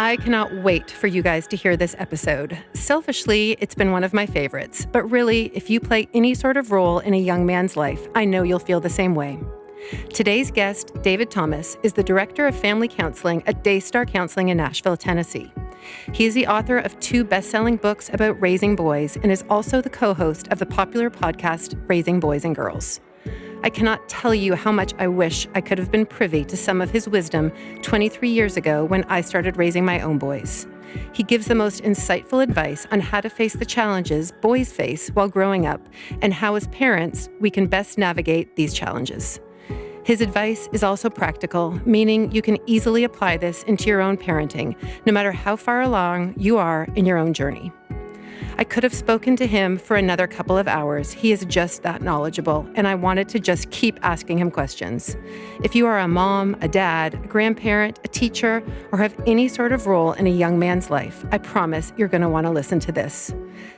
I cannot wait for you guys to hear this episode. Selfishly, it's been one of my favorites, but really, if you play any sort of role in a young man's life, I know you'll feel the same way. Today's guest, David Thomas, is the Director of Family Counseling at Daystar Counseling in Nashville, Tennessee. He is the author of 2 best-selling books about raising boys and is also the co-host of the popular podcast, Raising Boys and Girls. I cannot tell you how much I wish I could have been privy to some of his wisdom 23 years ago when I started raising my own boys. He gives the most insightful advice on how to face the challenges boys face while growing up and how as parents we can best navigate these challenges. His advice is also practical, meaning you can easily apply this into your own parenting, no matter how far along you are in your own journey. I could have spoken to him for another couple of hours. He is just that knowledgeable, and I wanted to just keep asking him questions. If you are a mom, a dad, a grandparent, a teacher, or have any sort of role in a young man's life, I promise you're going to want to listen to this.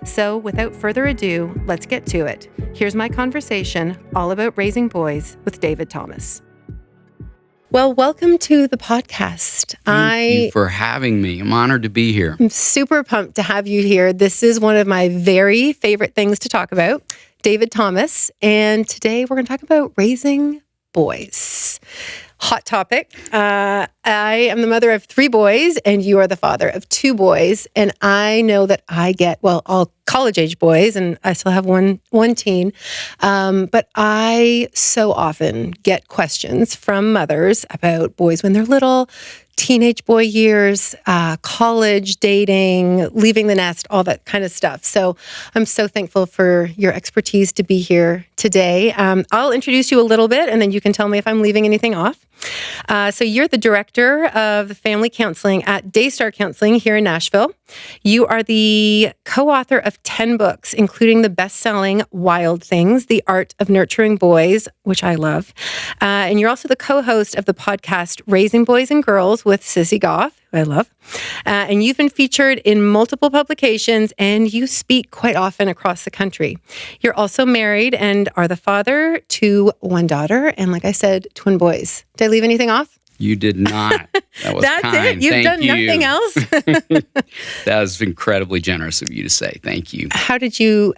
So without further ado, let's get to it. Here's my conversation all about raising boys with David Thomas. Well, welcome to the podcast. Thank you for having me. I'm honored to be here. I'm super pumped to have you here. This is one of my very favorite things to talk about, David Thomas. And today we're going to talk about raising boys. Hot topic. I am the mother of 3 boys, and you are the father of 2 boys. And I know that I get, all college-age boys, and I still have one teen. But I so often get questions from mothers about boys when they're little, teenage boy years, college, dating, leaving the nest, all that kind of stuff. So I'm so thankful for your expertise to be here today. I'll introduce you a little bit, and then you can tell me if I'm leaving anything off. So you're the director of the family counseling at Daystar Counseling here in Nashville. You are the co-author of 10 books, including the best-selling Wild Things, The Art of Nurturing Boys, which I love. And you're also the co-host of the podcast Raising Boys and Girls with Sissy Goff, who I love. And you've been featured in multiple publications, and you speak quite often across the country. You're also married and are the father to 1 daughter, and like I said, twin boys. Did I leave anything off? You did not. That was That's kind. it? You've Thank done you. nothing else? That was incredibly generous of you to say. Thank you. How did you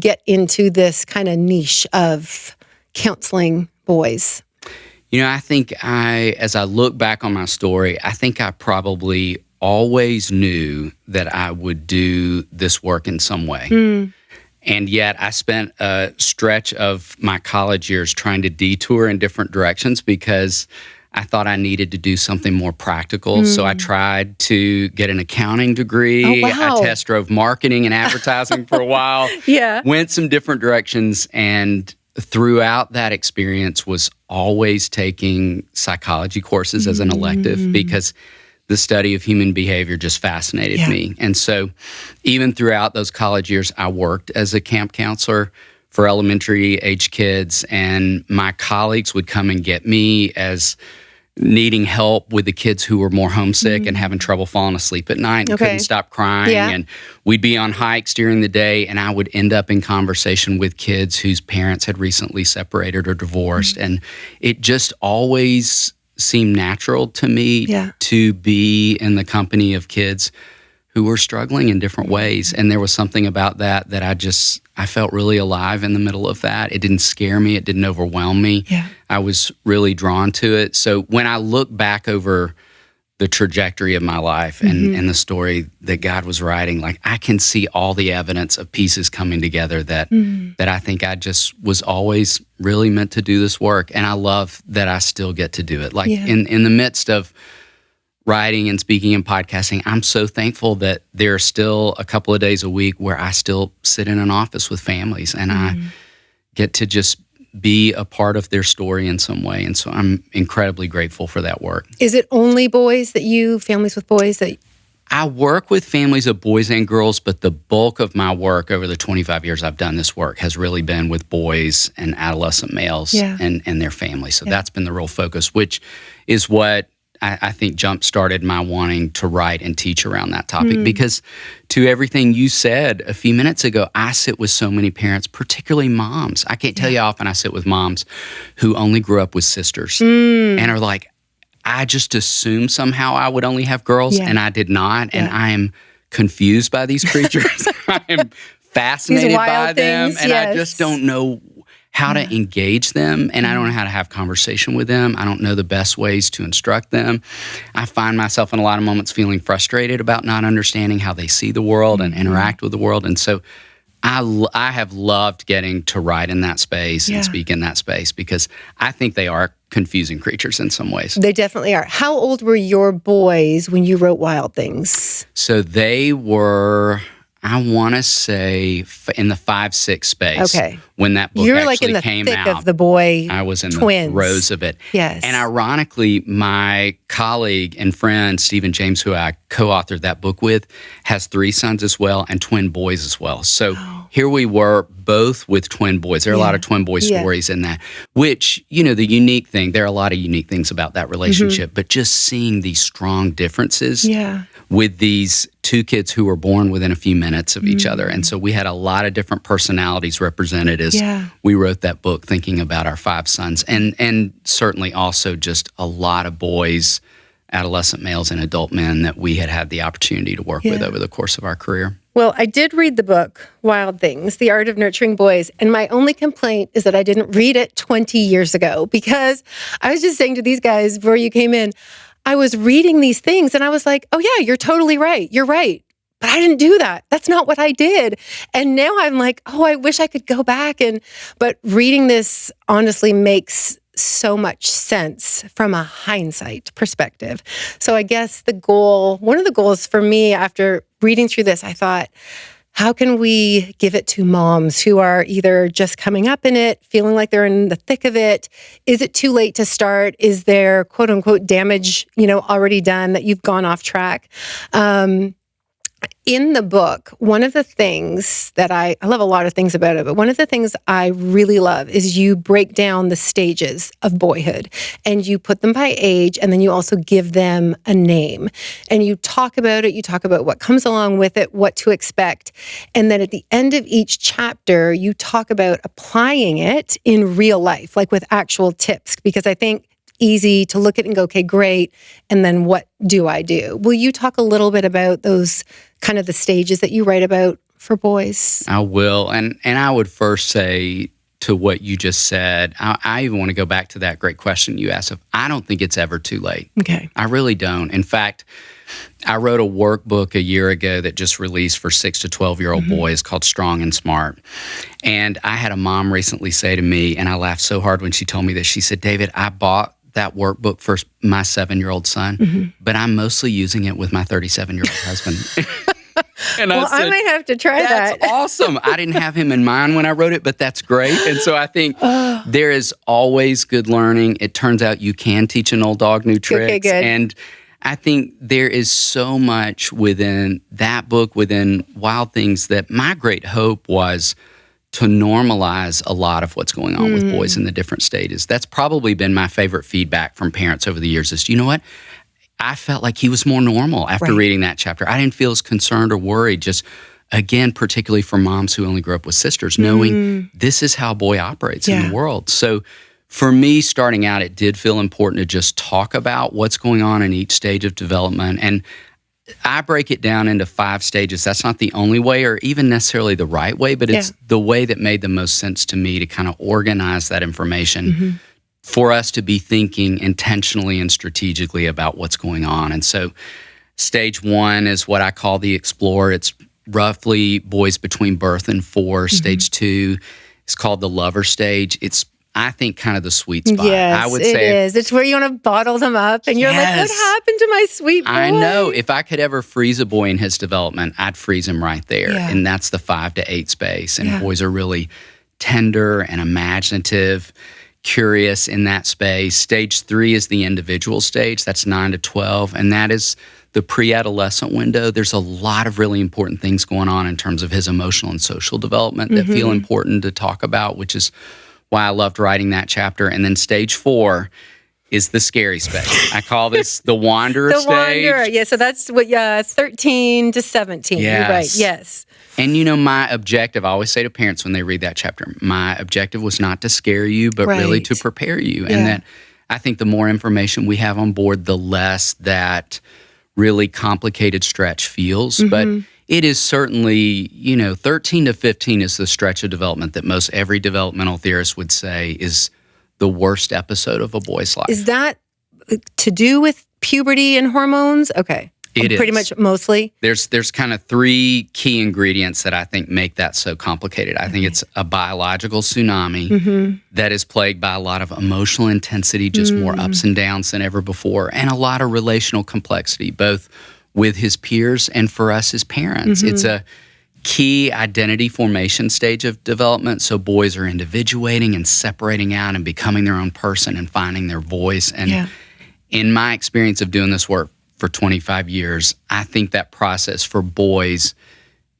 get into this kind of niche of counseling boys? I think as I look back on my story, I think I probably always knew that I would do this work in some way. And yet I spent a stretch of my college years trying to detour in different directions because I thought I needed to do something more practical. So I tried to get an accounting degree. Oh, wow. I test drove marketing and advertising for a while. Yeah. Went some different directions, and throughout that experience was always taking psychology courses as an elective because the study of human behavior just fascinated me. And so even throughout those college years, I worked as a camp counselor for elementary age kids, and my colleagues would come and get me as needing help with the kids who were more homesick and having trouble falling asleep at night and couldn't stop crying. And we'd be on hikes during the day, and I would end up in conversation with kids whose parents had recently separated or divorced. And it just always seemed natural to me to be in the company of kids who were struggling in different ways. And there was something about that I felt really alive in the middle of that. It didn't scare me. It didn't overwhelm me. I was really drawn to it. So when I look back over the trajectory of my life and the story that God was writing, I can see all the evidence of pieces coming together that I think I just was always really meant to do this work. And I love that I still get to do it. In the midst of writing and speaking and podcasting, I'm so thankful that there are still a couple of days a week where I still sit in an office with families and I get to just be a part of their story in some way. And so I'm incredibly grateful for that work. Is it only families with boys that... I work with families of boys and girls, but the bulk of my work over the 25 years I've done this work has really been with boys and adolescent males and their families. So that's been the real focus, which is what I think jump-started my wanting to write and teach around that topic. Because to everything you said a few minutes ago, I sit with so many parents, particularly moms. I can't tell you how often I sit with moms who only grew up with sisters and are like, I just assumed somehow I would only have girls, and I did not. And I am confused by these creatures. I am fascinated by them, and I just don't know how to engage them, and I don't know how to have conversation with them. I don't know the best ways to instruct them. I find myself in a lot of moments feeling frustrated about not understanding how they see the world and interact with the world. And so I have loved getting to write in that space and speak in that space, because I think they are confusing creatures in some ways. They definitely are. How old were your boys when you wrote Wild Things? So they were, I want to say, in the 5-6 space. Okay. When that book You're actually like in the came thick out. of the boy I was in twins. the throes of it. Yes. And ironically, my colleague and friend, Stephen James, who I co-authored that book with, has 3 sons as well and twin boys as well. So here we were, both with twin boys. There are a lot of twin boy stories in that, which, you know, the unique thing, there are a lot of unique things about that relationship, but just seeing these strong differences with these 2 kids who were born within a few minutes of each other. And so we had a lot of different personalities represented as we wrote that book, thinking about our 5 sons, and certainly also just a lot of boys, adolescent males and adult men that we had the opportunity to work with over the course of our career. Well, I did read the book, Wild Things, The Art of Nurturing Boys, and my only complaint is that I didn't read it 20 years ago, because I was just saying to these guys before you came in, I was reading these things and I was like, oh yeah, you're totally right. You're right. But I didn't do that. That's not what I did. And now I'm like, oh, I wish I could go back. But reading this honestly makes so much sense from a hindsight perspective. So I guess one of the goals for me after reading through this, I thought, how can we give it to moms who are either just coming up in it, feeling like they're in the thick of it? Is it too late to start? Is there quote unquote damage, already done that you've gone off track? In the book, one of the things that I love a lot of things about it, but one of the things I really love is you break down the stages of boyhood and you put them by age, and then you also give them a name and you talk about it. You talk about what comes along with it, what to expect. And then at the end of each chapter, you talk about applying it in real life, like with actual tips, because I think easy to look at and go, okay, great. And then what do I do? Will you talk a little bit about those kind of the stages that you write about for boys? I will. And I would first say to what you just said, I even want to go back to that great question you asked. I don't think it's ever too late. Okay. I really don't. In fact, I wrote a workbook a year ago that just released for 6 to 12-year-old boys called Strong and Smart. And I had a mom recently say to me, and I laughed so hard when she told me this, she said, David, I bought that workbook for my 7-year-old son, but I'm mostly using it with my 37-year-old husband. And well, I might have to try that. That's awesome. I didn't have him in mind when I wrote it, but that's great. And so I think there is always good learning. It turns out you can teach an old dog new tricks. Okay, good. And I think there is so much within that book, within Wild Things, that my great hope was to normalize a lot of what's going on with boys in the different stages. That's probably been my favorite feedback from parents over the years is, you know what? I felt like he was more normal after reading that chapter. I didn't feel as concerned or worried, just, again, particularly for moms who only grew up with sisters, knowing this is how a boy operates in the world. So for me, starting out, it did feel important to just talk about what's going on in each stage of development. And I break it down into 5 stages. That's not the only way or even necessarily the right way, but it's the way that made the most sense to me to kind of organize that information for us to be thinking intentionally and strategically about what's going on. And so stage 1 is what I call the explore. It's roughly boys between birth and 4. Stage 2 is called the lover stage. It's, I think, kind of the sweet spot. Yes, I would it say is. It's where you want to bottle them up and you're like, what happened to my sweet boy? I know. If I could ever freeze a boy in his development, I'd freeze him right there. Yeah. And that's the 5 to 8 space. And boys are really tender and imaginative, curious in that space. Stage 3 is the individual stage. That's 9 to 12. And that is the pre-adolescent window. There's a lot of really important things going on in terms of his emotional and social development that feel important to talk about, which is why I loved writing that chapter. And then stage 4 is the scary space. I call this the wanderer stage. The wanderer, yeah. So that's what, 13 to 17. Yes. You're right, yes. And my objective, I always say to parents when they read that chapter, my objective was not to scare you, but really to prepare you. And that I think the more information we have on board, the less that really complicated stretch feels. But it is certainly, 13 to 15 is the stretch of development that most every developmental theorist would say is the worst episode of a boy's life. Is that to do with puberty and hormones? Okay. It is. Pretty much mostly. There's kind of three key ingredients that I think make that so complicated. I think it's a biological tsunami that is plagued by a lot of emotional intensity, just more ups and downs than ever before, and a lot of relational complexity, both with his peers and for us as parents. It's a key identity formation stage of development. So boys are individuating and separating out and becoming their own person and finding their voice. And in my experience of doing this work for 25 years, I think that process for boys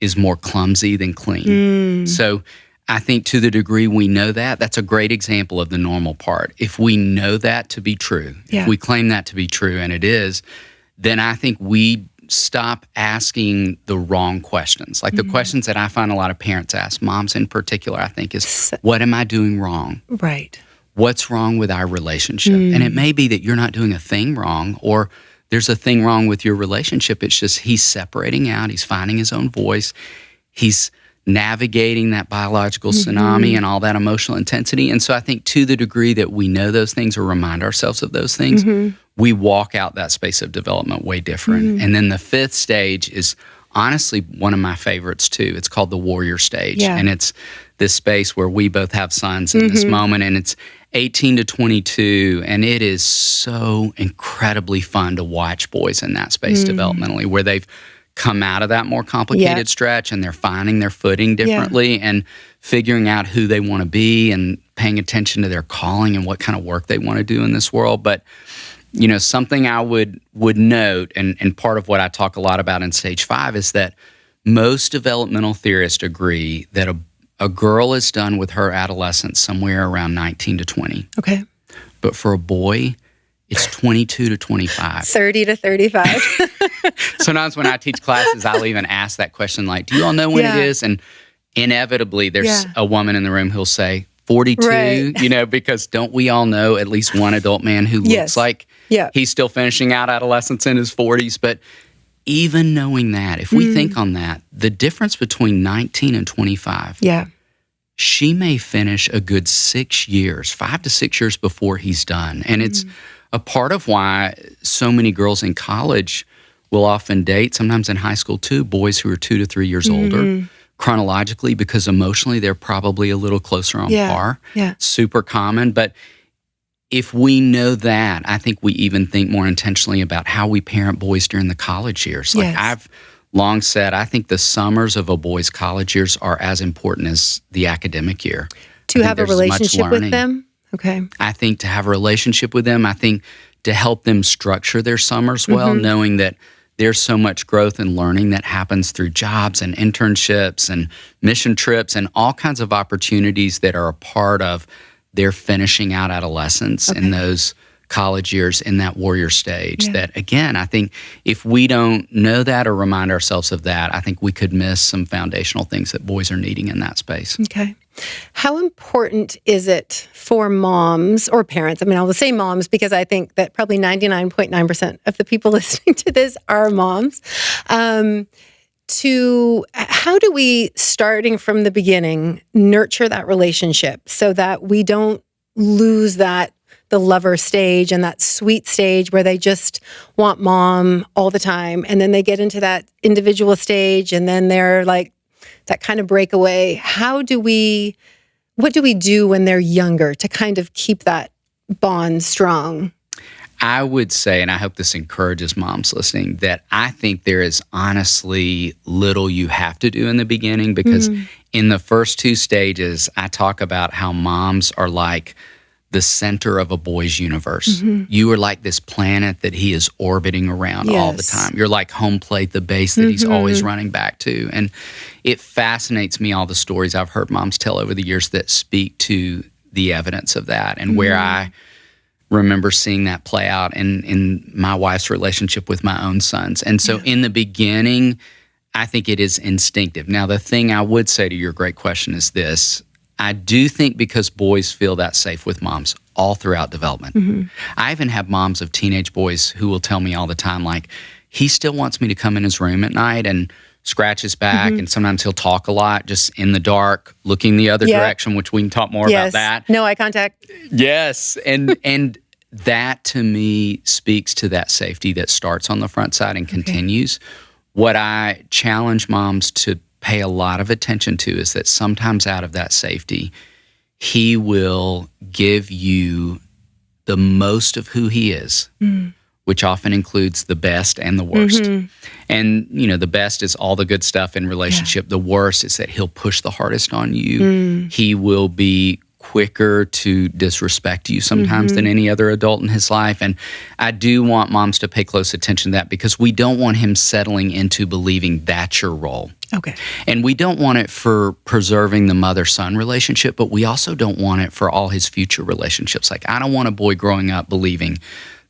is more clumsy than clean. So I think to the degree we know that, that's a great example of the normal part. If we know that to be true, if we claim that to be true, and it is, then I think we stop asking the wrong questions. Like the questions that I find a lot of parents ask, moms in particular, I think is, what am I doing wrong? Right. What's wrong with our relationship? And it may be that you're not doing a thing wrong, or there's a thing wrong with your relationship. It's just he's separating out. He's finding his own voice. He's navigating that biological tsunami and all that emotional intensity. And so I think to the degree that we know those things or remind ourselves of those things, we walk out that space of development way different. And then the fifth stage is honestly one of my favorites too. It's called the warrior stage. And it's this space where we both have sons in this moment, and it's 18 to 22, and it is so incredibly fun to watch boys in that space developmentally, where they've come out of that more complicated stretch and they're finding their footing differently and figuring out who they want to be and paying attention to their calling and what kind of work they want to do in this world. But something I would note, and part of what I talk a lot about in stage 5 is that most developmental theorists agree that a girl is done with her adolescence somewhere around 19 to 20. Okay. But for a boy, it's 22 to 25. 30 to 35. Sometimes when I teach classes, I'll even ask that question, like, do you all know when it is? And inevitably, there's a woman in the room who'll say 42, because don't we all know at least one adult man who looks like he's still finishing out adolescence in his 40s? But even knowing that, if we think on that, the difference between 19 and 25, she may finish a good 6 years, 5 to 6 years before he's done. And it's a part of why so many girls in college will often date, sometimes in high school too, boys who are 2 to 3 years older chronologically, because emotionally they're probably a little closer on par. Super common. But if we know that, I think we even think more intentionally about how we parent boys during the college years. Like I've long said, I think the summers of a boy's college years are as important as the academic year. To have a relationship with them? Okay. I think to have a relationship with them, I think to help them structure their summers well, knowing that there's so much growth and learning that happens through jobs and internships and mission trips and all kinds of opportunities that are a part of their finishing out adolescence in those college years in that warrior stage. That, again, I think if we don't know that or remind ourselves of that, I think we could miss some foundational things that boys are needing in that space. Okay. How important is it for moms or parents? I mean, I will say moms because I think that probably 99.9% of the people listening to this are moms. How do we, starting from the beginning, nurture that relationship so that we don't lose the lover stage and that sweet stage where they just want mom all the time, and then they get into that individual stage and then they're like that kind of breakaway? What do we do when they're younger to kind of keep that bond strong? I would say, and I hope this encourages moms listening, that I think there is honestly little you have to do in the beginning, because in the first 2 stages, I talk about how moms are like the center of a boy's universe. You are like this planet that he is orbiting around all the time. You're like home plate, the base that he's always running back to. And it fascinates me, all the stories I've heard moms tell over the years that speak to the evidence of that, and where I remember seeing that play out in my wife's relationship with my own sons. And so in the beginning, I think it is instinctive. Now, the thing I would say to your great question is this: I do think because boys feel that safe with moms all throughout development. I even have moms of teenage boys who will tell me all the time, like, he still wants me to come in his room at night and scratch his back, and sometimes he'll talk a lot just in the dark, looking the other direction, which we can talk more about that. No eye contact. Yes. And that to me speaks to that safety that starts on the front side and continues. What I challenge moms to pay a lot of attention to is that sometimes out of that safety, he will give you the most of who he is, which often includes the best and the worst. And, the best is all the good stuff in relationship. The worst is that he'll push the hardest on you. He will be quicker to disrespect you sometimes than any other adult in his life. And I do want moms to pay close attention to that, because we don't want him settling into believing that's your role. Okay. And we don't want it for preserving the mother-son relationship, but we also don't want it for all his future relationships. Like, I don't want a boy growing up believing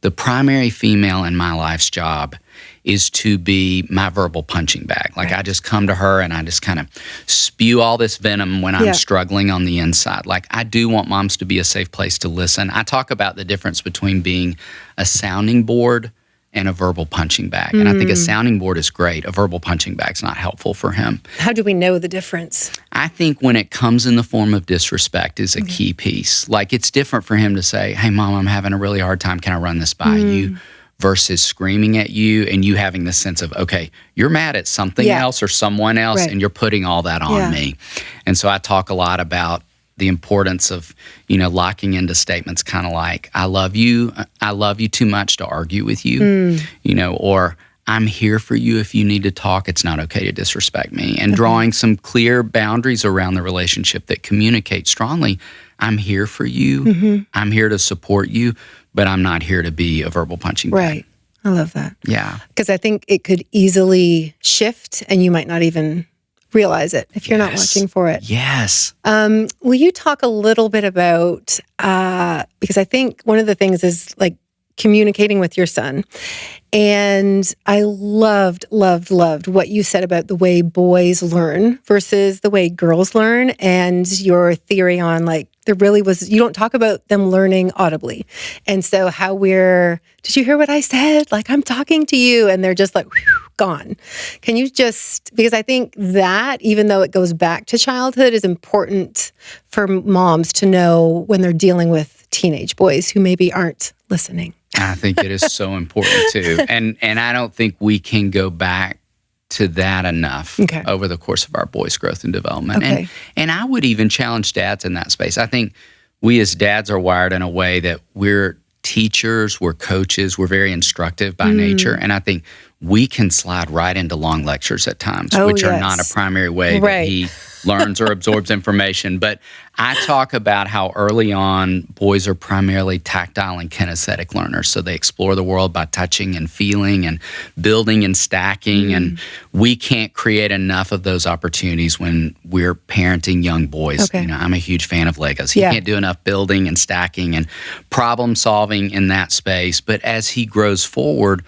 the primary female in my life's job is to be my verbal punching bag. Like, I just come to her and I just kind of spew all this venom when I'm struggling on the inside. Like, I do want moms to be a safe place to listen. I talk about the difference between being a sounding board and a verbal punching bag. And I think a sounding board is great. A verbal punching bag's not helpful for him. How do we know the difference? I think when it comes in the form of disrespect is a key piece. Like, it's different for him to say, hey, Mom, I'm having a really hard time. Can I run this by you? Versus screaming at you and you having the sense of, okay, you're mad at something else or someone else, and you're putting all that on me. And so I talk a lot about the importance of, locking into statements kind of like, I love you too much to argue with you, or I'm here for you if you need to talk. It's not okay to disrespect me. And drawing some clear boundaries around the relationship that communicate strongly, I'm here for you. I'm here to support you, but I'm not here to be a verbal punching bag. Right. I love that. Yeah. Because I think it could easily shift and you might not even realize it if you're not watching for it. Yes. Will you talk a little bit about, because I think one of the things is like communicating with your son. And I loved what you said about the way boys learn versus the way girls learn, and your theory on like, you don't talk about them learning audibly. And so did you hear what I said? Like, I'm talking to you, and they're just like, gone. Can you because I think that even though it goes back to childhood is important for moms to know when they're dealing with teenage boys who maybe aren't listening. I think it is so important too. And I don't think we can go back to that enough over the course of our boys' growth and development. And I would even challenge dads in that space. I think we as dads are wired in a way that we're teachers, we're coaches, we're very instructive by nature. And I think we can slide right into long lectures at times, which are not a primary way that he learns or absorbs information. But I talk about how early on boys are primarily tactile and kinesthetic learners. So they explore the world by touching and feeling and building and stacking. And we can't create enough of those opportunities when we're parenting young boys. I'm a huge fan of Legos. He can't do enough building and stacking and problem solving in that space. But as he grows forward,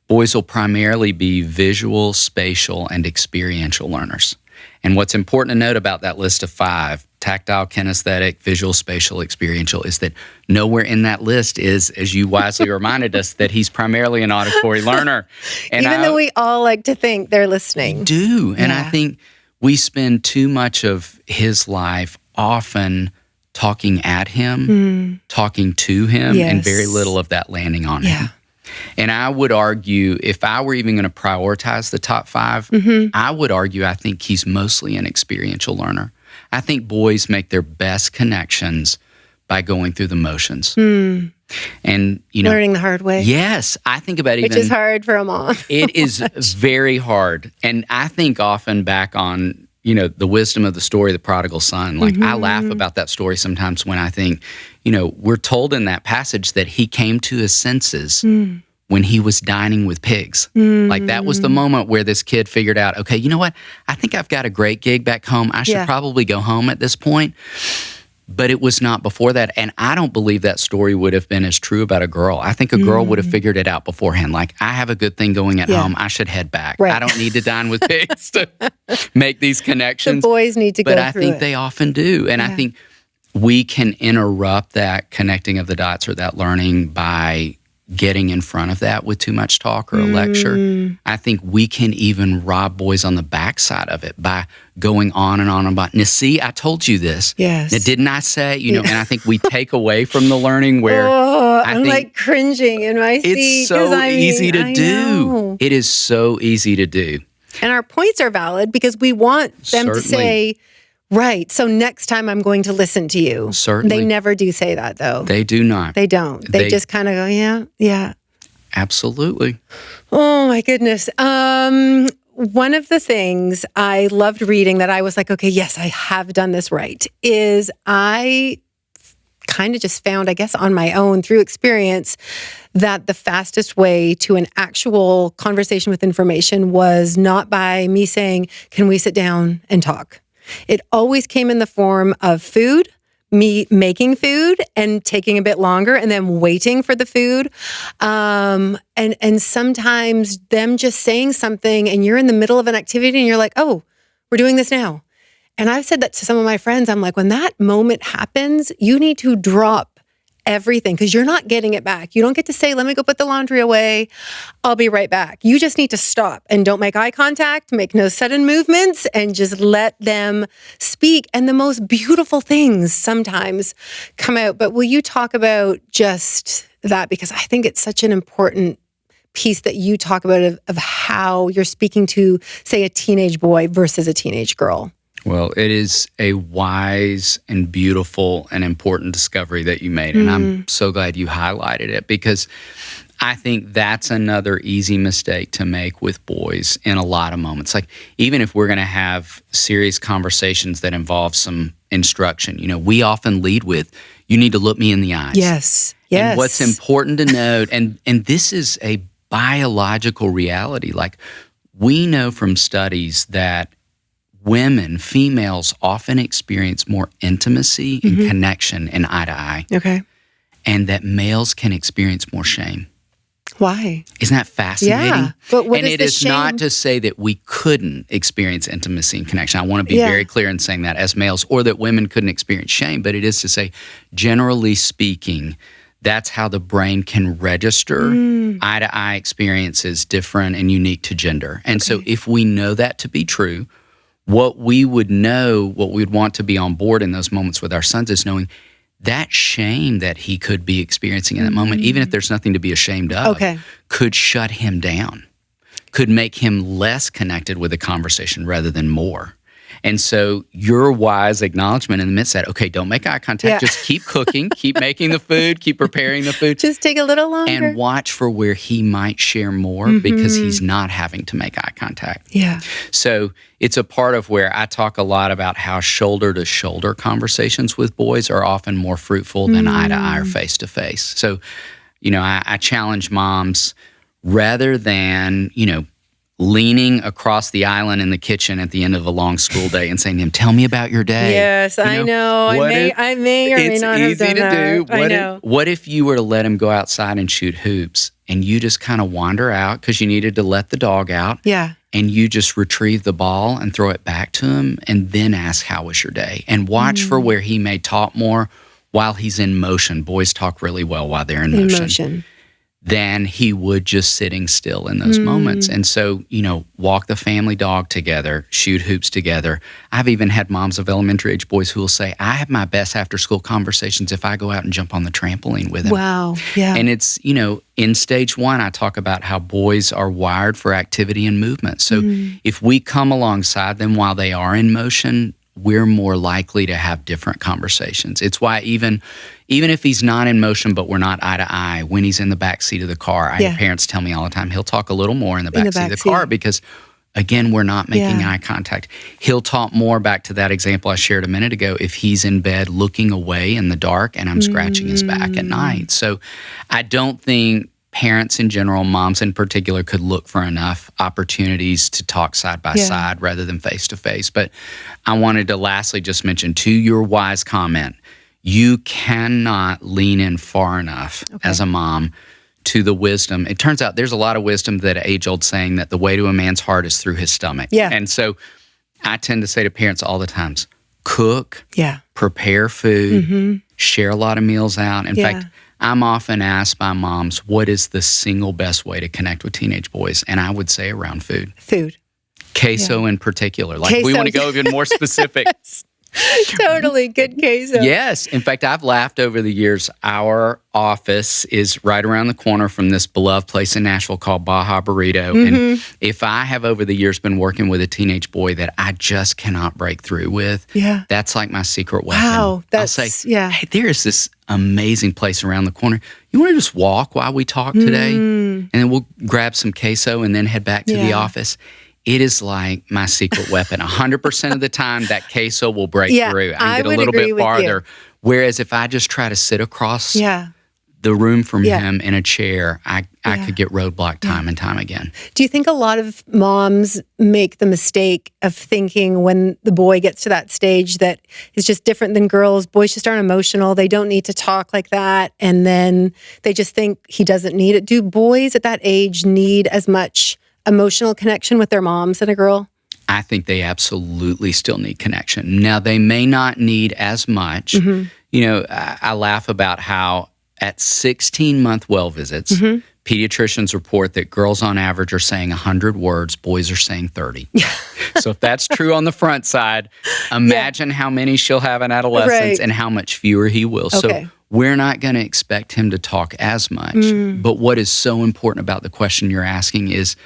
boys will primarily be visual, spatial, and experiential learners. And what's important to note about that list of 5, tactile, kinesthetic, visual, spatial, experiential, is that nowhere in that list is, as you wisely reminded us, that he's primarily an auditory learner. And even though we all like to think they're listening. We do. And I think we spend too much of his life often talking at him, talking to him, and very little of that landing on him. And I would argue, if I were even going to prioritize the top 5, I would argue I think he's mostly an experiential learner. I think boys make their best connections by going through the motions. And, learning the hard way. Yes. I think about Which is hard for a mom. It is very hard. And I think often back on, the wisdom of the story, the prodigal son. Like, I laugh about that story sometimes when I think, we're told in that passage that he came to his senses when he was dining with pigs. Like, that was the moment where this kid figured out, okay, you know what? I think I've got a great gig back home. I should probably go home at this point. But it was not before that. And I don't believe that story would have been as true about a girl. I think a girl would have figured it out beforehand. Like, I have a good thing going at home. I should head back. Right. I don't need to dine with pigs to make these connections. The boys need to go through it. But I think they often do. And I think we can interrupt that connecting of the dots or that learning by getting in front of that with too much talk or a lecture. I think we can even rob boys on the backside of it by going on and on about, now see, I told you this. Yes. Now, didn't I say, and I think we take away from the learning where I'm like cringing in my seat. It's so easy to do. Know. It is so easy to do. And our points are valid because we want them to say, right, so next time I'm going to listen to you. Certainly. They never do say that, though. They do not. They don't. They just kind of go, yeah. Absolutely. Oh, my goodness. One of the things I loved reading that I was like, okay, yes, I have done this right, is I kind of just found, I guess, on my own through experience, that the fastest way to an actual conversation with information was not by me saying, can we sit down and talk? It always came in the form of food, me making food and taking a bit longer and then waiting for the food. And sometimes them just saying something and you're in the middle of an activity and you're like, oh, we're doing this now. And I've said that to some of my friends. I'm like, when that moment happens, you need to drop everything because you're not getting it back. You don't get to say, let me go put the laundry away. I'll be right back. You just need to stop and don't make eye contact, make no sudden movements, and just let them speak. And the most beautiful things sometimes come out. But will you talk about just that? Because I think it's such an important piece that you talk about of how you're speaking to, say, a teenage boy versus a teenage girl. Well, it is a wise and beautiful and important discovery that you made. And I'm so glad you highlighted it because I think that's another easy mistake to make with boys in a lot of moments. Like, even if we're going to have serious conversations that involve some instruction, we often lead with, you need to look me in the eyes. Yes. And what's important to note, and this is a biological reality, like we know from studies that females often experience more intimacy and connection in eye to eye. Okay. And that males can experience more shame. Why? Isn't that fascinating? Yeah. But what and is it the is shame? not to say that we couldn't experience intimacy and connection. I want to be very clear in saying that as males, or that women couldn't experience shame, but it is to say, generally speaking, that's how the brain can register eye-to-eye experiences different and unique to gender. And so if we know that to be true, what we would want to be on board in those moments with our sons is knowing that shame that he could be experiencing in that moment, even if there's nothing to be ashamed of, could shut him down, could make him less connected with the conversation rather than more. And so your wise acknowledgement in the midst of that, okay, don't make eye contact. Just keep cooking, keep making the food, keep preparing the food. Just take a little longer. And watch for where he might share more because he's not having to make eye contact. Yeah. So it's a part of where I talk a lot about how shoulder-to-shoulder conversations with boys are often more fruitful than eye-to-eye or face-to-face. So, I challenge moms rather than, leaning across the island in the kitchen at the end of a long school day and saying to him, tell me about your day. Yes, I know. I may or may not have done that. It's easy to do. I know. What if you were to let him go outside and shoot hoops and you just kind of wander out because you needed to let the dog out? Yeah. And you just retrieve the ball and throw it back to him and then ask, how was your day? And watch for where he may talk more while he's in motion. Boys talk really well while they're in motion. Than he would just sitting still in those moments. And so, walk the family dog together, shoot hoops together. I've even had moms of elementary age boys who will say, I have my best after school conversations if I go out and jump on the trampoline with him. Wow. Yeah. And it's, in stage 1, I talk about how boys are wired for activity and movement. So if we come alongside them while they are in motion, we're more likely to have different conversations. It's why even if he's not in motion, but we're not eye to eye, when he's in the back seat of the car, I have parents tell me all the time, he'll talk a little more in the back seat of the car because, again, we're not making eye contact. He'll talk more, back to that example I shared a minute ago, if he's in bed looking away in the dark and I'm scratching his back at night. So I don't think parents in general, moms in particular, could look for enough opportunities to talk side by side rather than face to face. But I wanted to lastly just mention, to your wise comment, you cannot lean in far enough as a mom to the wisdom. It turns out there's a lot of wisdom, that age-old saying that the way to a man's heart is through his stomach. Yeah. And so I tend to say to parents all the time, cook, prepare food, share a lot of meals out. In fact, I'm often asked by moms, what is the single best way to connect with teenage boys? And I would say around food. Food. Queso in particular. Like, we want to go even more specific. Totally. Good queso. Yes. In fact, I've laughed over the years. Our office is right around the corner from this beloved place in Nashville called Baja Burrito. And if I have over the years been working with a teenage boy that I just cannot break through with, that's like my secret weapon. Wow. I'll say, hey, there is this amazing place around the corner. You want to just walk while we talk today? And then we'll grab some queso and then head back to the office. It is like my secret weapon. 100% of the time, that queso will break through. I get a little bit farther. Whereas if I just try to sit across the room from him in a chair, I could get roadblocked time and time again. Do you think a lot of moms make the mistake of thinking when the boy gets to that stage that is just different than girls? Boys just aren't emotional. They don't need to talk like that. And then they just think he doesn't need it. Do boys at that age need as much emotional connection with their moms than a girl? I think they absolutely still need connection. Now, they may not need as much. You know, I laugh about how at 16-month well visits, pediatricians report that girls on average are saying 100 words, boys are saying 30. So if that's true on the front side, imagine how many she'll have in adolescence and how much fewer he will. So we're not going to expect him to talk as much. But what is so important about the question you're asking is,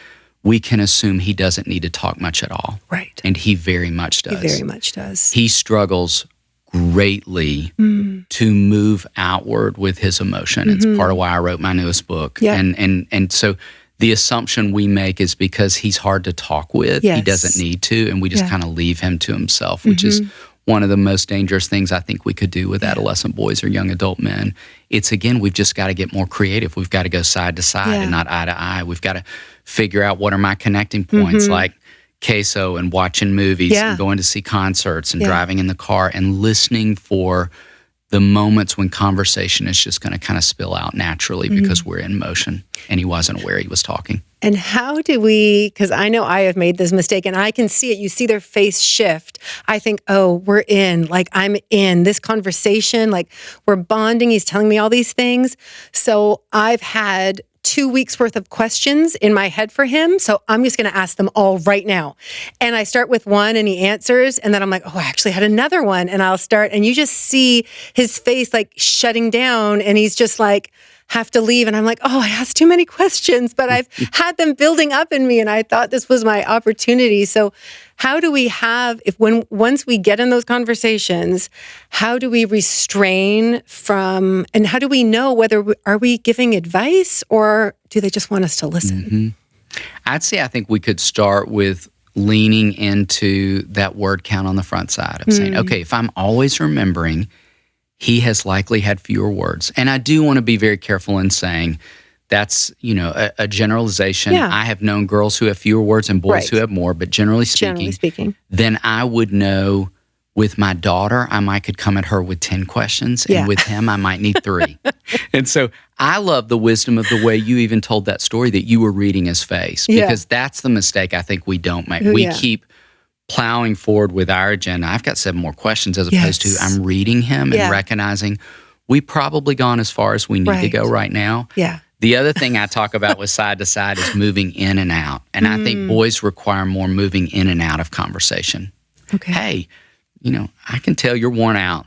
we can assume he doesn't need to talk much at all. Right. And he very much does. He very much does. He struggles greatly to move outward with his emotion. It's part of why I wrote my newest book. And so the assumption we make is because he's hard to talk with, he doesn't need to, and we just kind of leave him to himself, which is one of the most dangerous things I think we could do with adolescent boys or young adult men. It's, again, we've just got to get more creative. We've got to go side to side and not eye to eye. We've got to figure out what are my connecting points, like queso and watching movies and going to see concerts and driving in the car and listening for the moments when conversation is just going to kind of spill out naturally because we're in motion and he wasn't aware he was talking. And how do we, because I know I have made this mistake and I can see it, you see their face shift. I think, oh, we're in, like I'm in this conversation, like we're bonding, he's telling me all these things. So I've had 2 weeks worth of questions in my head for him. So I'm just going to ask them all right now. And I start with one and he answers. And then I'm like, oh, I actually had another one. And I'll start. And you just see his face like shutting down. And he's just like, have to leave. And I'm like, oh, I asked too many questions, but I've had them building up in me. And I thought this was my opportunity. So how do we have, once we get in those conversations, how do we restrain from, and how do we know whether are we giving advice or do they just want us to listen? I'd say I think we could start with leaning into that word count on the front side of saying, okay, if I'm always remembering he has likely had fewer words. And I do want to be very careful in saying that's, a generalization. I have known girls who have fewer words and boys who have more, but generally speaking, then I would know with my daughter, I could come at her with 10 questions, and with him, I might need 3. And so I love the wisdom of the way you even told that story, that you were reading his face, because that's the mistake I think we don't make. We keep plowing forward with our agenda. I've got 7 more questions as opposed to I'm reading him and recognizing we probably gone as far as we need to go right now. The other thing I talk about with side to side is moving in and out. And I think boys require more moving in and out of conversation. Hey, I can tell you're worn out.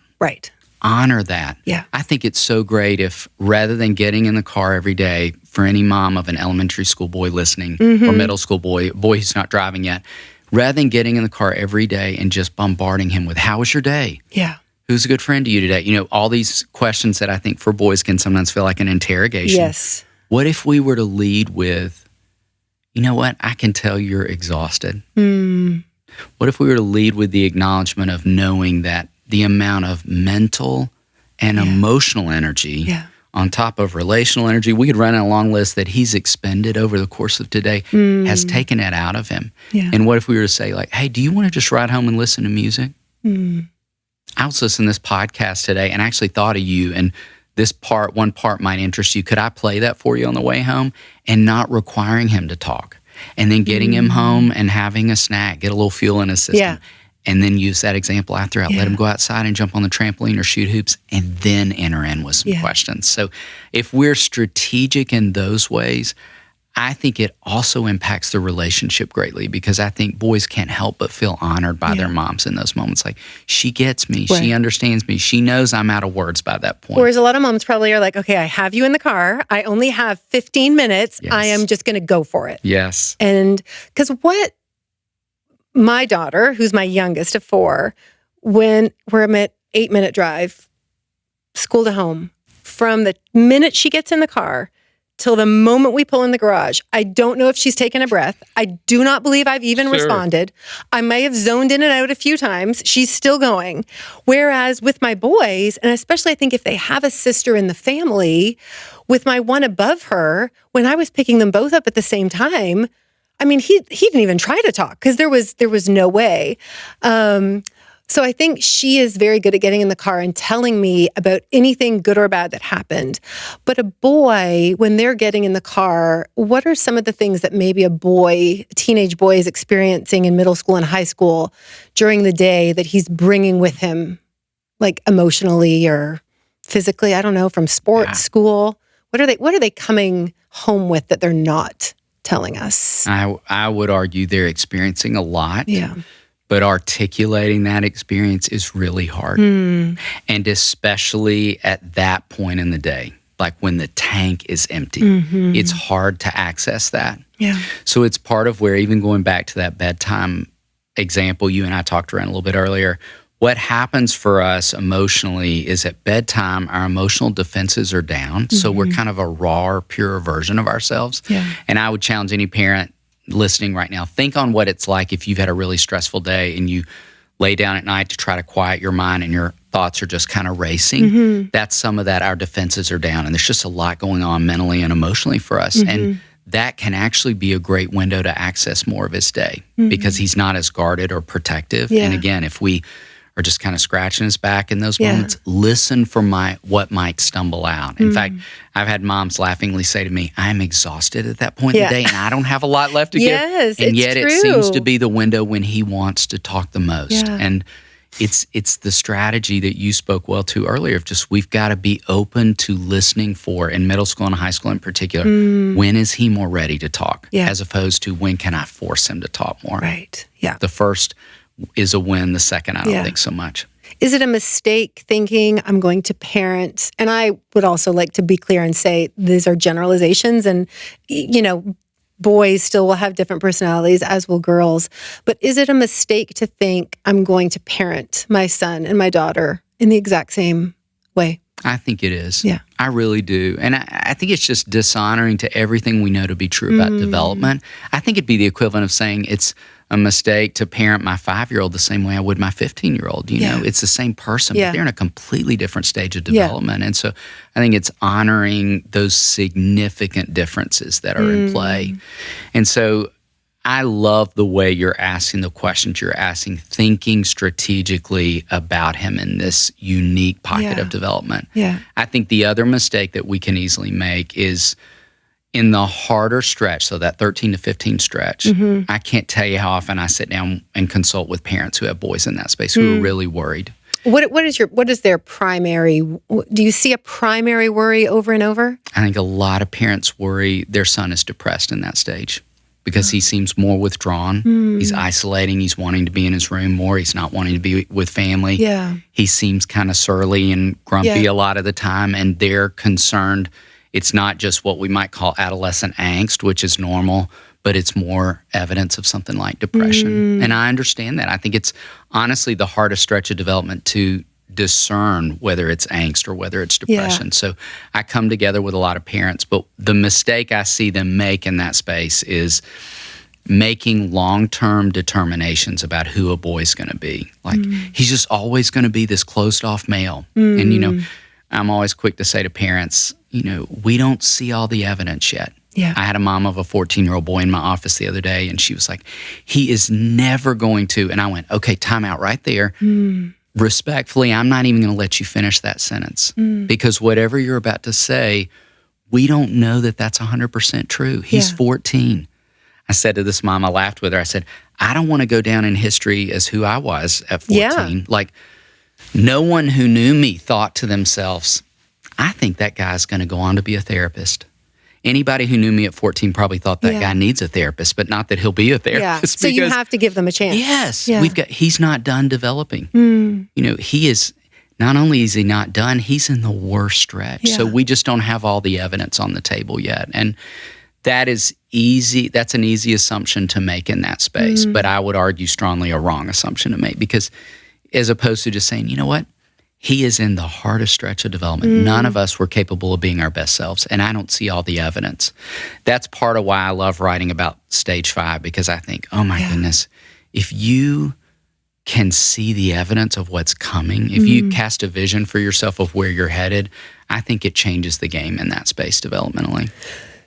Honor that. I think it's so great if, rather than getting in the car every day, for any mom of an elementary school boy listening or middle school boy who's not driving yet, rather than getting in the car every day and just bombarding him with, how was your day? Who's a good friend to you today? All these questions that I think for boys can sometimes feel like an interrogation. What if we were to lead with, you know what, I can tell you're exhausted. What if we were to lead with the acknowledgement of knowing that the amount of mental and emotional energy on top of relational energy, we could run a long list that he's expended over the course of today, has taken it out of him. Yeah. And what if we were to say, like, hey, do you want to just ride home and listen to music? I was listening to this podcast today and I actually thought of you, and one part might interest you. Could I play that for you on the way home? And not requiring him to talk. And then getting him home and having a snack, get a little fuel in his system. Yeah. And then use that example I threw out. Let him go outside and jump on the trampoline or shoot hoops, and then enter in with some questions. So if we're strategic in those ways, I think it also impacts the relationship greatly, because I think boys can't help but feel honored by their moms in those moments. Like, she gets me. Right. She understands me. She knows I'm out of words by that point. Whereas a lot of moms probably are like, okay, I have you in the car. I only have 15 minutes. Yes. I am just going to go for it. Yes. And because what my daughter, who's my youngest of 4, when we're at 8-minute drive, school to home, from the minute she gets in the car till the moment we pull in the garage, I don't know if she's taken a breath. I do not believe I've even responded. I may have zoned in and out a few times. She's still going. Whereas with my boys, and especially I think if they have a sister in the family, with my one above her, when I was picking them both up at the same time, I mean, he didn't even try to talk because there was no way. So I think she is very good at getting in the car and telling me about anything good or bad that happened. But a boy, when they're getting in the car, what are some of the things that maybe a teenage boy is experiencing in middle school and high school during the day that he's bringing with him, like emotionally or physically? I don't know, from sports, school. What are they coming home with that they're not telling us? I would argue they're experiencing a lot. Yeah. But articulating that experience is really hard. And especially at that point in the day, like when the tank is empty, it's hard to access that. Yeah. So it's part of where, even going back to that bedtime example you and I talked around a little bit earlier, what happens for us emotionally is at bedtime, our emotional defenses are down. So we're kind of a raw, pure version of ourselves. Yeah. And I would challenge any parent listening right now, think on what it's like if you've had a really stressful day and you lay down at night to try to quiet your mind and your thoughts are just kind of racing. That's some of that. Our defenses are down and there's just a lot going on mentally and emotionally for us. And that can actually be a great window to access more of his day because he's not as guarded or protective. Yeah. And again, if we are just kind of scratching his back in those moments, listen for what might stumble out. In fact, I've had moms laughingly say to me, I'm exhausted at that point in the day and I don't have a lot left to give. And yet it seems to be the window when he wants to talk the most. And it's the strategy that you spoke well to earlier of just, we've got to be open to listening for, in middle school and high school in particular, when is he more ready to talk, as opposed to when can I force him to talk more. Right. Yeah. The first is a win. The second, I don't think so much. Is it a mistake thinking I'm going to parent? And I would also like to be clear and say these are generalizations, and, boys still will have different personalities, as will girls. But is it a mistake to think I'm going to parent my son and my daughter in the exact same way? I think it is. Yeah. I really do. And I think it's just dishonoring to everything we know to be true about development. I think it'd be the equivalent of saying it's a mistake to parent my 5-year-old the same way I would my 15-year-old. You know, it's the same person, but they're in a completely different stage of development. And so I think it's honoring those significant differences that are in play. And so I love the way you're asking the questions you're asking, thinking strategically about him in this unique pocket of development. Yeah. I think the other mistake that we can easily make is in the harder stretch, so that 13 to 15 stretch. I can't tell you how often I sit down and consult with parents who have boys in that space who are really worried. What is their primary? Do you see a primary worry over and over? I think a lot of parents worry their son is depressed in that stage, because he seems more withdrawn. He's isolating. He's wanting to be in his room more. He's not wanting to be with family. Yeah. He seems kind of surly and grumpy a lot of the time, and they're concerned it's not just what we might call adolescent angst, which is normal, but it's more evidence of something like depression. And I understand that. I think it's honestly the hardest stretch of development to discern whether it's angst or whether it's depression. So I come together with a lot of parents, but the mistake I see them make in that space is making long-term determinations about who a boy's going to be. Like, he's just always going to be this closed-off male. And, I'm always quick to say to parents, we don't see all the evidence yet. Yeah. I had a mom of a 14-year-old boy in my office the other day, and she was like, he is never going to. And I went, okay, time out right there. Respectfully, I'm not even going to let you finish that sentence because whatever you're about to say, we don't know that that's 100% true. He's 14. I said to this mom, I laughed with her. I said, I don't want to go down in history as who I was at 14. Yeah. Like, no one who knew me thought to themselves, I think that guy's going to go on to be a therapist. Anybody who knew me at 14 probably thought that guy needs a therapist, but not that he'll be a therapist. So you have to give them a chance. Yes. Yeah. He's not done developing. He is, not only is he not done, he's in the worst stretch. Yeah. So we just don't have all the evidence on the table yet. And that is easy. That's an easy assumption to make in that space. But I would argue strongly a wrong assumption to make because as opposed to just saying, you know what? He is in the hardest stretch of development. None of us were capable of being our best selves, and I don't see all the evidence. That's part of why I love writing about stage 5 because I think, oh my goodness, if you can see the evidence of what's coming, if you cast a vision for yourself of where you're headed, I think it changes the game in that space developmentally.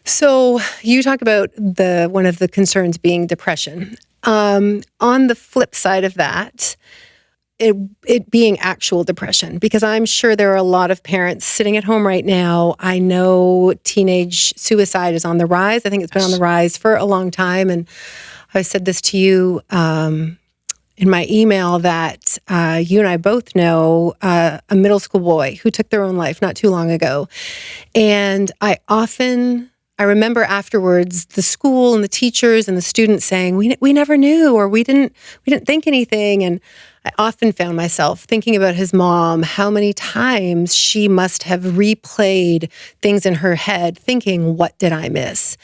So you talk about one of the concerns being depression. On the flip side of that, it being actual depression, because I'm sure there are a lot of parents sitting at home right now. I know teenage suicide is on the rise. I think it's been on the rise for a long time. And I said this to you in my email that you and I both know a middle school boy who took their own life not too long ago. And I remember afterwards the school and the teachers and the students saying, we never knew, or we didn't think anything. And I often found myself thinking about his mom, how many times she must have replayed things in her head, thinking, what did I miss?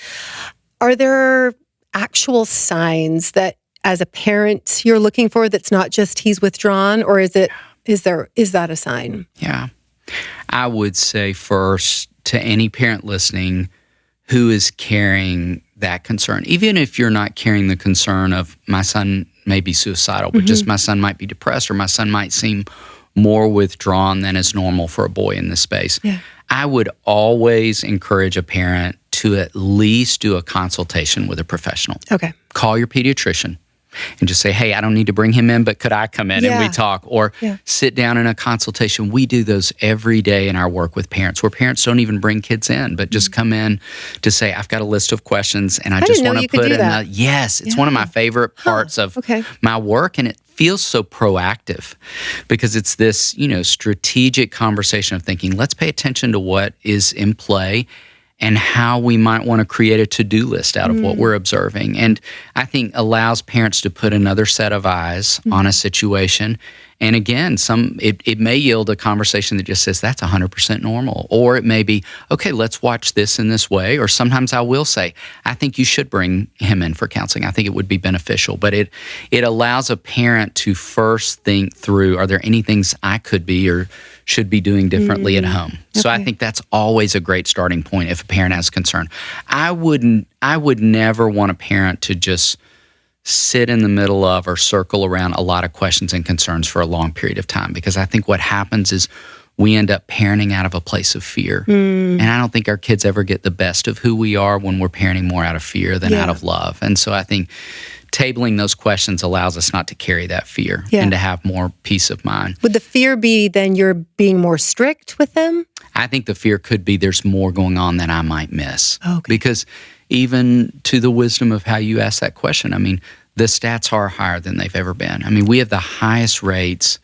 Are there actual signs that as a parent you're looking for that's not just he's withdrawn, or is that a sign? Yeah. I would say first to any parent listening who is carrying that concern, even if you're not carrying the concern of my son may be suicidal, but just my son might be depressed or my son might seem more withdrawn than is normal for a boy in this space. Yeah. I would always encourage a parent to at least do a consultation with a professional. Okay. Call your pediatrician and just say, hey, I don't need to bring him in, but could I come in and we talk? Or sit down in a consultation. We do those every day in our work with parents, where parents don't even bring kids in, but just come in to say, I've got a list of questions and I just want to put in yes, it's one of my favorite parts of my work. And it feels so proactive because it's this, strategic conversation of thinking, let's pay attention to what is in play and how we might want to create a to-do list out of what we're observing. And I think allows parents to put another set of eyes on a situation. And again, it may yield a conversation that just says, that's 100% normal. Or it may be, okay, let's watch this in this way. Or sometimes I will say, I think you should bring him in for counseling. I think it would be beneficial. But it allows a parent to first think through, are there any things I could be or should be doing differently at home? So I think that's always a great starting point if a parent has concern. I would never want a parent to just sit in the middle of or circle around a lot of questions and concerns for a long period of time, because I think what happens is we end up parenting out of a place of fear. And I don't think our kids ever get the best of who we are when we're parenting more out of fear than out of love. And so I think tabling those questions allows us not to carry that fear and to have more peace of mind. Would the fear be then you're being more strict with them? I think the fear could be there's more going on than I might miss. Because even to the wisdom of how you asked that question, I mean, the stats are higher than they've ever been. I mean, we have the highest rates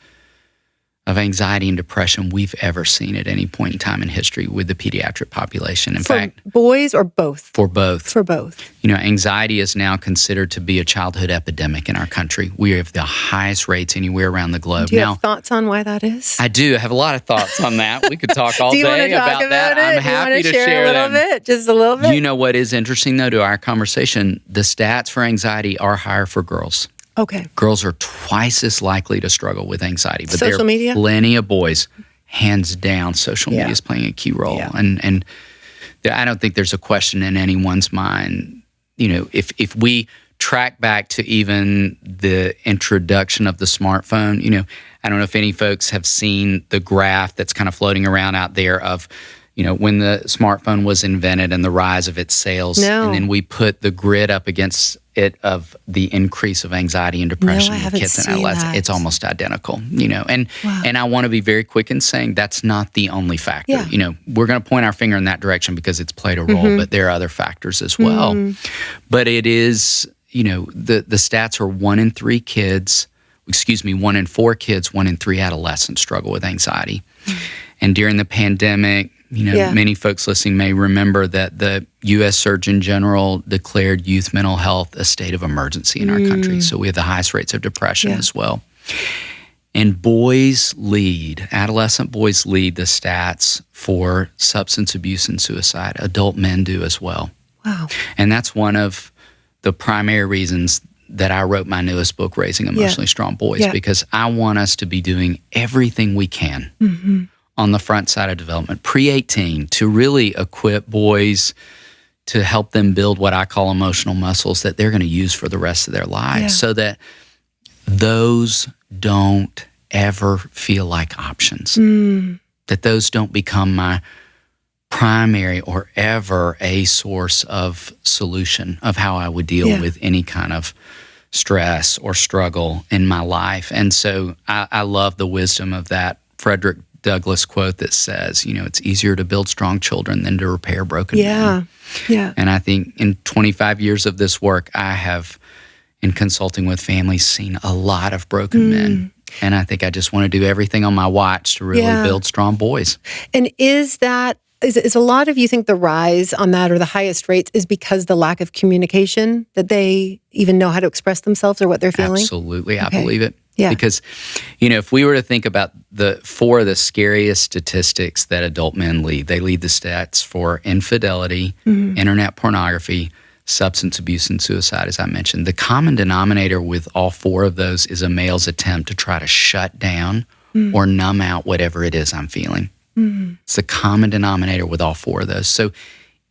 of anxiety and depression we've ever seen at any point in time in history with the pediatric population. In fact, boys or both? For both. For both. Anxiety is now considered to be a childhood epidemic in our country. We have the highest rates anywhere around the globe. Do you have thoughts on why that is? I do. I have a lot of thoughts on that. We could talk all day about that. I'm happy to share a little bit, just a little bit. You know what is interesting, though, to our conversation? The stats for anxiety are higher for girls. Okay. Girls are twice as likely to struggle with anxiety. But social media? Plenty of boys. Hands down, social media is playing a key role. Yeah. And I don't think there's a question in anyone's mind. If we track back to even the introduction of the smartphone, I don't know if any folks have seen the graph that's kind of floating around out there of, when the smartphone was invented and the rise of its sales, No. and then we put the grid up against it of the increase of anxiety and depression No, I with haven't kids and seen adolescents. that. It's almost identical, and Wow. and I want to be very quick in saying that's not the only factor. Yeah. We're going to point our finger in that direction because it's played a role, but there are other factors as well. But it is, the stats are 1 in 4 kids, 1 in 3 adolescents struggle with anxiety. And during the pandemic, many folks listening may remember that the U.S. Surgeon General declared youth mental health a state of emergency in our country. So we have the highest rates of depression as well. And adolescent boys lead the stats for substance abuse and suicide. Adult men do as well. Wow. And that's one of the primary reasons that I wrote my newest book, Raising Emotionally Strong Boys, because I want us to be doing everything we can on the front side of development, pre-18, to really equip boys to help them build what I call emotional muscles that they're going to use for the rest of their lives, so that those don't ever feel like options, that those don't become my primary or ever a source of solution of how I would deal with any kind of stress or struggle in my life. And so I love the wisdom of that Frederick Douglass quote that says, it's easier to build strong children than to repair broken men. Yeah. And I think in 25 years of this work, I have, in consulting with families, seen a lot of broken men. And I think I just want to do everything on my watch to really build strong boys. And is a lot of you think the rise on that, or the highest rates, is because the lack of communication, that they even know how to express themselves or what they're feeling? Absolutely. I believe it. Yeah. Because, if we were to think about the 4 of the scariest statistics that adult men lead, they lead the stats for infidelity, internet pornography, substance abuse, and suicide, as I mentioned. The common denominator with all 4 of those is a male's attempt to try to shut down or numb out whatever it is I'm feeling. It's the common denominator with all 4 of those. So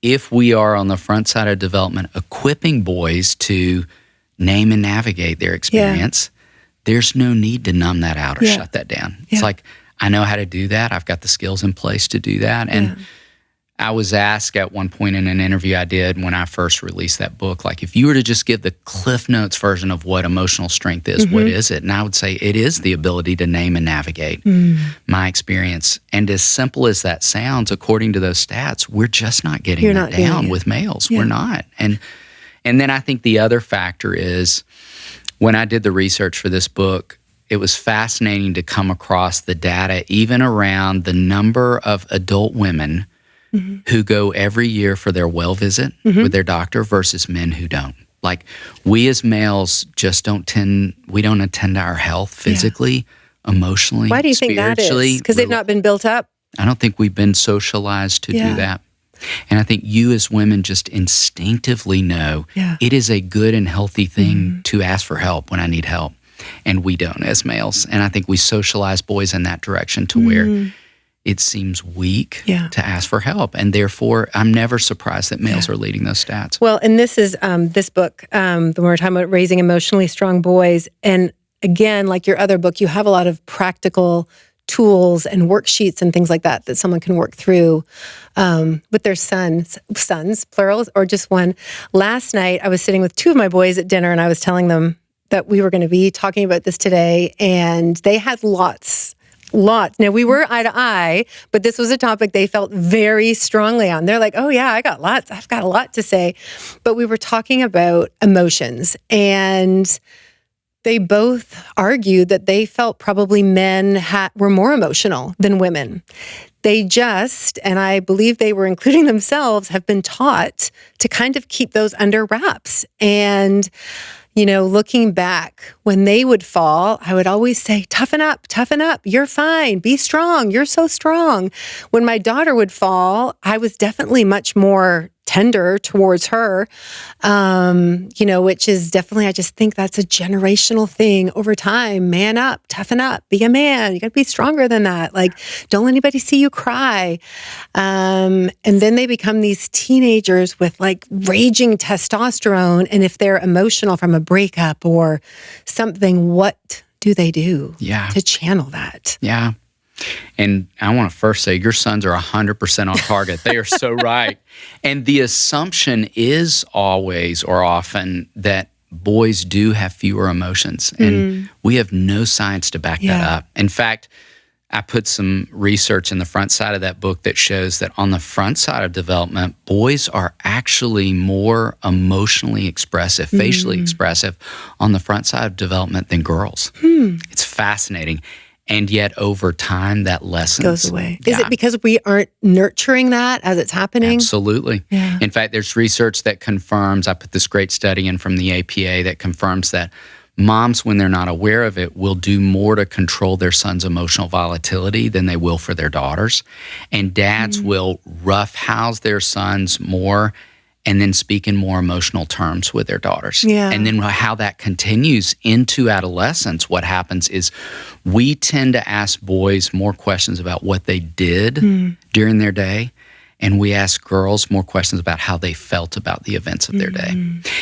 if we are on the front side of development equipping boys to name and navigate their experience, there's no need to numb that out or shut that down. It's like, I know how to do that. I've got the skills in place to do that. And I was asked at one point in an interview I did when I first released that book, like, if you were to just give the Cliff Notes version of what emotional strength is, what is it? And I would say it is the ability to name and navigate my experience. And as simple as that sounds, according to those stats, we're just not getting that down with males. We're not. And then I think the other factor is, when I did the research for this book, it was fascinating to come across the data even around the number of adult women who go every year for their well visit with their doctor versus men who don't. Like, we as males just don't attend to our health physically, emotionally, Why do you think that is? Because they've not been built up? I don't think we've been socialized to do that. And I think you as women just instinctively know it is a good and healthy thing to ask for help when I need help. And we don't as males. And I think we socialize boys in that direction to where it seems weak to ask for help. And therefore, I'm never surprised that males are leading those stats. Well, and this is this book, the one we're talking about, Raising Emotionally Strong Boys. And again, like your other book, you have a lot of practical tools and worksheets and things like that someone can work through with their sons, plural, or just one. Last night, I was sitting with 2 of my boys at dinner, and I was telling them that we were going to be talking about this today, and they had lots. Now, we were eye to eye, but this was a topic they felt very strongly on. They're like, oh yeah, I've got a lot to say. But we were talking about emotions, and they both argued that they felt probably men were more emotional than women. They just, and I believe they were including themselves, have been taught to kind of keep those under wraps. And, looking back, when they would fall, I would always say, toughen up, you're fine, be strong, you're so strong. When my daughter would fall, I was definitely much more tender towards her, which is definitely, I just think that's a generational thing over time. Man up, toughen up, be a man. You got to be stronger than that. Like, don't let anybody see you cry. And then they become these teenagers with like raging testosterone. And if they're emotional from a breakup or something, what do they do to channel that? Yeah. And I want to first say, your sons are 100% on target. They are so right. And the assumption is always or often that boys do have fewer emotions. And we have no science to back that up. In fact, I put some research in the front side of that book that shows that on the front side of development, boys are actually more emotionally expressive, facially expressive on the front side of development than girls. It's fascinating. And yet over time, that lessens. Goes away. Is it because we aren't nurturing that as it's happening? Absolutely. Yeah. In fact, there's research that confirms, I put this great study in from the APA that confirms that moms, when they're not aware of it, will do more to control their son's emotional volatility than they will for their daughters. And dads will roughhouse their sons more and then speak in more emotional terms with their daughters. Yeah. And then how that continues into adolescence, what happens is we tend to ask boys more questions about what they did during their day, and we ask girls more questions about how they felt about the events of their day.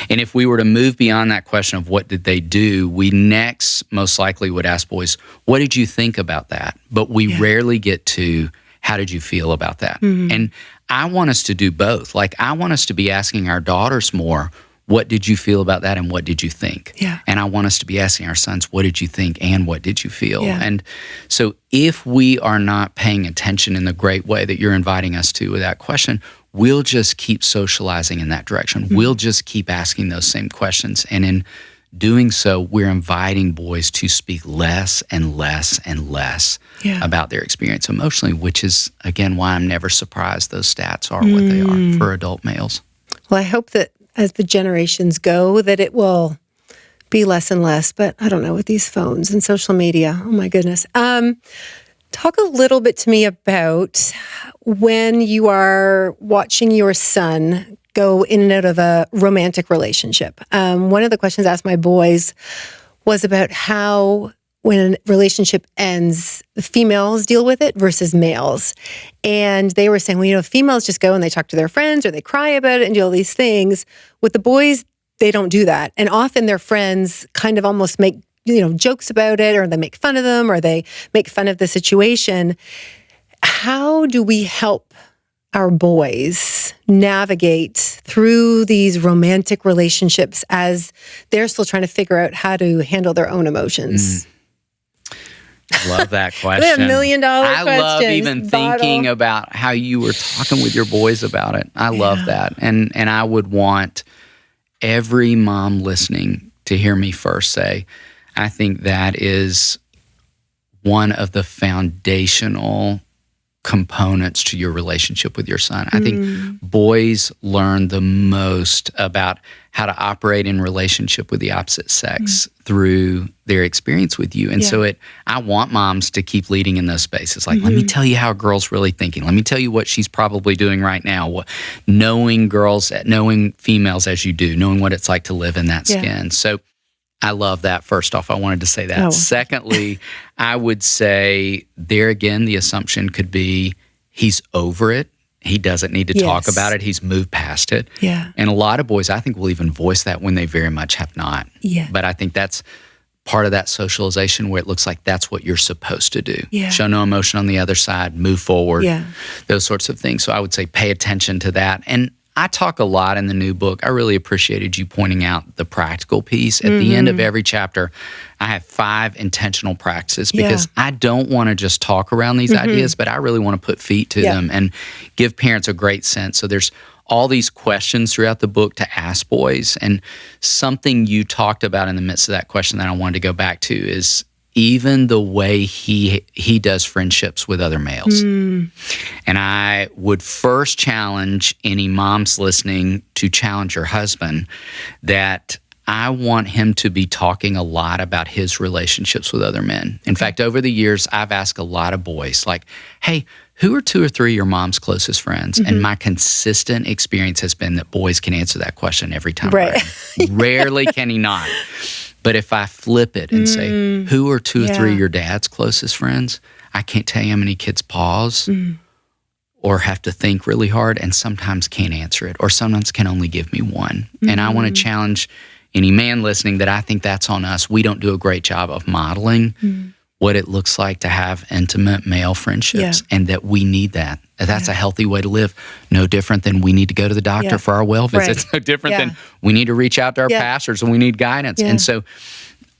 And if we were to move beyond that question of what did they do, we next most likely would ask boys, what did you think about that? But we rarely get to, how did you feel about that? And I want us to do both. Like, I want us to be asking our daughters more, what did you feel about that and what did you think? Yeah. And I want us to be asking our sons, what did you think and what did you feel? Yeah. And so if we are not paying attention in the great way that you're inviting us to with that question, we'll just keep socializing in that direction. We'll just keep asking those same questions. And in doing so, we're inviting boys to speak less and less and less about their experience emotionally, which is, again, why I'm never surprised those stats are what they are for adult males. Well, I hope that as the generations go, that it will be less and less. But I don't know, with these phones and social media, oh my goodness. Talk a little bit to me about when you are watching your son go in and out of a romantic relationship. One of the questions I asked my boys was about how, when a relationship ends, the females deal with it versus males. And they were saying, well, females just go and they talk to their friends or they cry about it and do all these things. With the boys, they don't do that. And often their friends kind of almost make, jokes about it, or they make fun of them, or they make fun of the situation. How do we help our boys navigate through these romantic relationships as they're still trying to figure out how to handle their own emotions? Love that question. We have $1 million questions. I love even thinking about how you were talking with your boys about it. I love that. And I would want every mom listening to hear me first say, I think that is one of the foundational components to your relationship with your son. I think boys learn the most about how to operate in relationship with the opposite sex through their experience with you. And so I want moms to keep leading in those spaces. Like, let me tell you how a girl's really thinking. Let me tell you what she's probably doing right now. Knowing girls, knowing females as you do, knowing what it's like to live in that skin. So I love that. First off, I wanted to say that. Secondly, I would say there again, the assumption could be he's over it. He doesn't need to talk about it. He's moved past it. Yeah. And a lot of boys, I think, will even voice that when they very much have not. Yeah. But I think that's part of that socialization where it looks like that's what you're supposed to do. Yeah. Show no emotion on the other side, move forward, Yeah. those sorts of things. So I would say pay attention to that. And I talk a lot in the new book. I really appreciated you pointing out the practical piece. At the end of every chapter, I have 5 intentional practices because I don't want to just talk around these ideas, but I really want to put feet to them and give parents a great sense. So there's all these questions throughout the book to ask boys. And something you talked about in the midst of that question that I wanted to go back to is even the way he does friendships with other males. And I would first challenge any moms listening to challenge your husband that I want him to be talking a lot about his relationships with other men. In fact, over the years, I've asked a lot of boys, like, hey, who are 2 or 3 of your mom's closest friends? And my consistent experience has been that boys can answer that question every time. Right. Rarely can he not. But if I flip it and say, who are 2 or 3 of your dad's closest friends? I can't tell you how many kids pause or have to think really hard and sometimes can't answer it or sometimes can only give me one. And I want to challenge any man listening that I think that's on us. We don't do a great job of modeling what it looks like to have intimate male friendships, and that we need that. That's a healthy way to live. No different than we need to go to the doctor for our well visits. No different than we need to reach out to our pastors and we need guidance. And so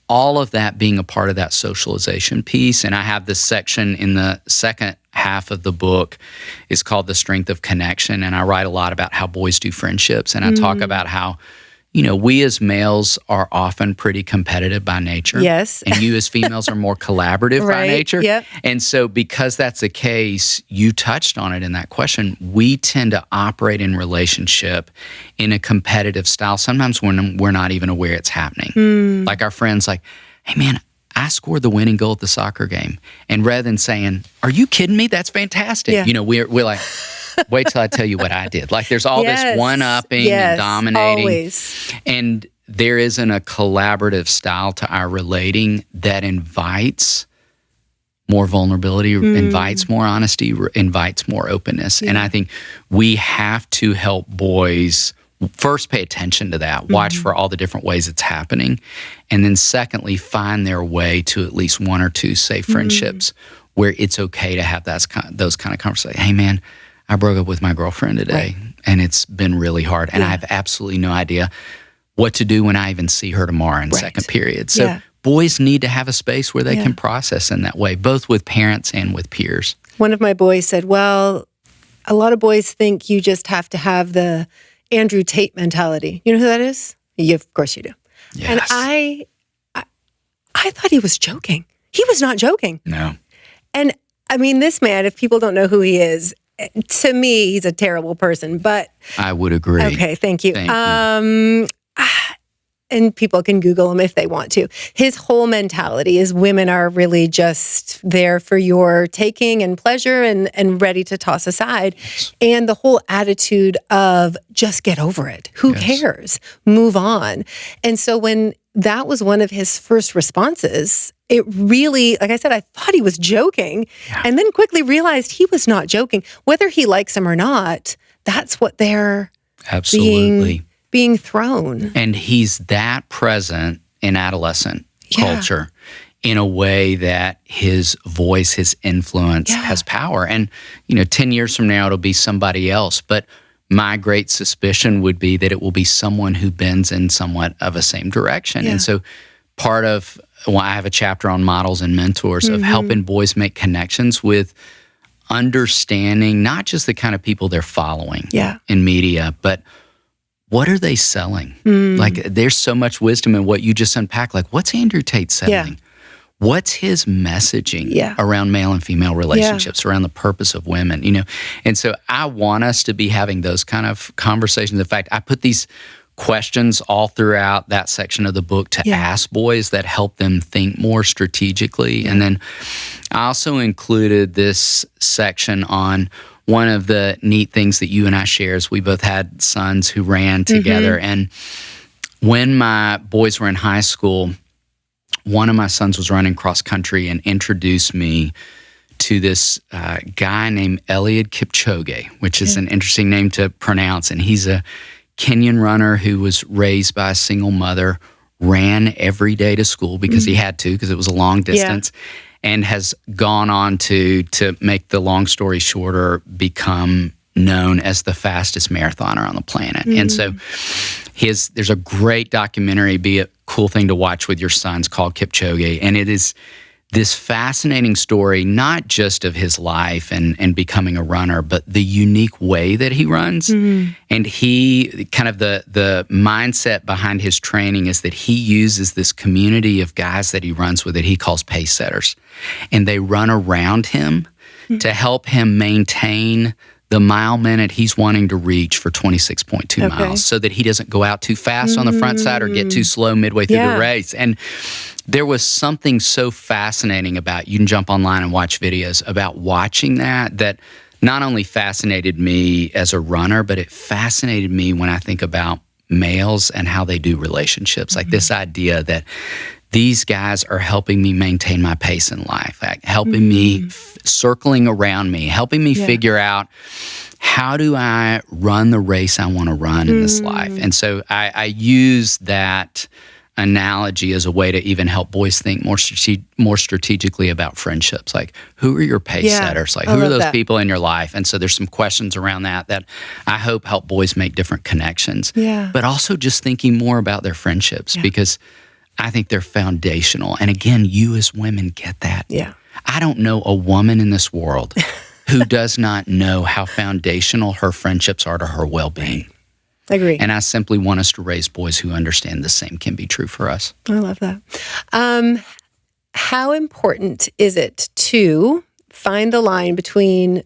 all of that being a part of that socialization piece. And I have this section in the second half of the book is called The Strength of Connection. And I write a lot about how boys do friendships. And I talk about how, we as males are often pretty competitive by nature. Yes. And you as females are more collaborative by nature. Yep. And so because that's the case, you touched on it in that question, we tend to operate in relationship in a competitive style, sometimes when we're not even aware it's happening. Like our friends like, hey man, I scored the winning goal at the soccer game. And rather than saying, are you kidding me? That's fantastic. We're like, wait till I tell you what I did. Like there's all this one-upping and dominating. Always. And there isn't a collaborative style to our relating that invites more vulnerability, invites more honesty, invites more openness. And I think we have to help boys first pay attention to that, watch for all the different ways it's happening, and then secondly, find their way to at least one or two safe friendships where it's okay to have those kind of conversations. Hey man, I broke up with my girlfriend today, and it's been really hard, and I have absolutely no idea what to do when I even see her tomorrow in second period. So boys need to have a space where they can process in that way, both with parents and with peers. One of my boys said, well, a lot of boys think you just have to have the Andrew Tate mentality. You know who that is? Of course you do. Yes. And I thought he was joking. He was not joking. No. And I mean, this man, if people don't know who he is, to me, he's a terrible person, but I would agree. Okay, thank you. Thank you. And people can Google him if they want to. His whole mentality is women are really just there for your taking and pleasure and ready to toss aside. And the whole attitude of just get over it. Who cares? Move on. And so when that was one of his first responses, it really, like I said, I thought he was joking and then quickly realized he was not joking. Whether he likes him or not, that's what they're being thrown. And he's that present in adolescent culture in a way that his voice, his influence has power. And, 10 years from now, it'll be somebody else. But my great suspicion would be that it will be someone who bends in somewhat of a same direction. And so part of why I have a chapter on models and mentors of helping boys make connections with understanding not just the kind of people they're following in media, but what are they selling? Like there's so much wisdom in what you just unpacked. Like what's Andrew Tate selling? What's his messaging around male and female relationships, around the purpose of women, And so I want us to be having those kind of conversations. In fact, I put these questions all throughout that section of the book to ask boys that help them think more strategically. And then I also included this section on one of the neat things that you and I share is we both had sons who ran together. And when my boys were in high school, one of my sons was running cross country and introduced me to this guy named Eliud Kipchoge, which is an interesting name to pronounce. And he's a Kenyan runner who was raised by a single mother, ran every day to school because he had to, because it was a long distance, and has gone on to make the long story shorter, become known as the fastest marathoner on the planet. And so there's a great documentary, be a cool thing to watch with your sons, called Kipchoge. And it is this fascinating story, not just of his life and becoming a runner, but the unique way that he runs. And he, kind of the mindset behind his training is that he uses this community of guys that he runs with that he calls pace setters. And they run around him to help him maintain the mile minute he's wanting to reach for 26.2 miles, so that he doesn't go out too fast on the front side or get too slow midway through the race. And there was something so fascinating about, you can jump online and watch videos about watching that not only fascinated me as a runner, but it fascinated me when I think about males and how they do relationships. Like this idea that these guys are helping me maintain my pace in life, like helping me, circling around me, helping me figure out, how do I run the race I want to run in this life? And so I use that analogy as a way to even help boys think more strategically about friendships. Like, who are your pace setters? Like, who are those people in your life? And so there's some questions around that I hope help boys make different connections. Yeah. But also just thinking more about their friendships because I think they're foundational. And again, you as women get that. Yeah. I don't know a woman in this world who does not know how foundational her friendships are to her well-being. Agree. And I simply want us to raise boys who understand the same can be true for us. I love that. How important is it to find the line between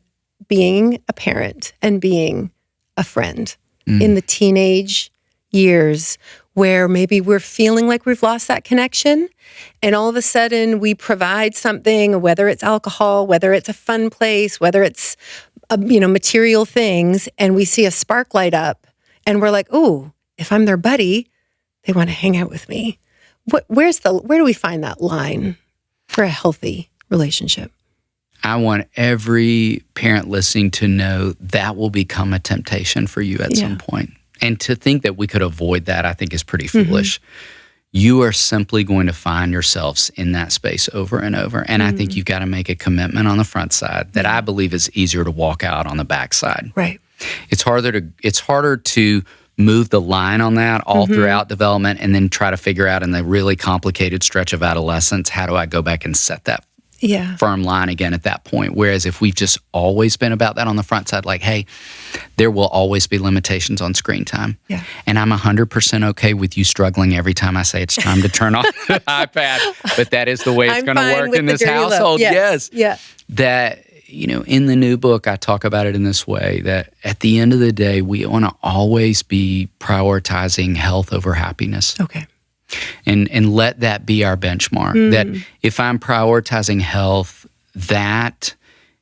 being a parent and being a friend in the teenage years where maybe we're feeling like we've lost that connection and all of a sudden we provide something, whether it's alcohol, whether it's a fun place, whether it's material things, and we see a spark light up and we're like, oh, if I'm their buddy, they want to hang out with me. Where do we find that line for a healthy relationship? I want every parent listening to know that will become a temptation for you at some point. And to think that we could avoid that, I think is pretty foolish. You are simply going to find yourselves in that space over and over. And I think you've got to make a commitment on the front side that I believe is easier to walk out on the back side. Right. It's harder to move the line on that all throughout development and then try to figure out in the really complicated stretch of adolescence, how do I go back and set that firm line again at that point? Whereas if we've just always been about that on the front side, like, hey, there will always be limitations on screen time. Yeah. And I'm 100% okay with you struggling every time I say it's time to turn off the iPad. But that is the way it's going to work in this household. Yes. Yeah. That, in the new book, I talk about it in this way, that at the end of the day, we want to always be prioritizing health over happiness. Okay. And let that be our benchmark. That if I'm prioritizing health, that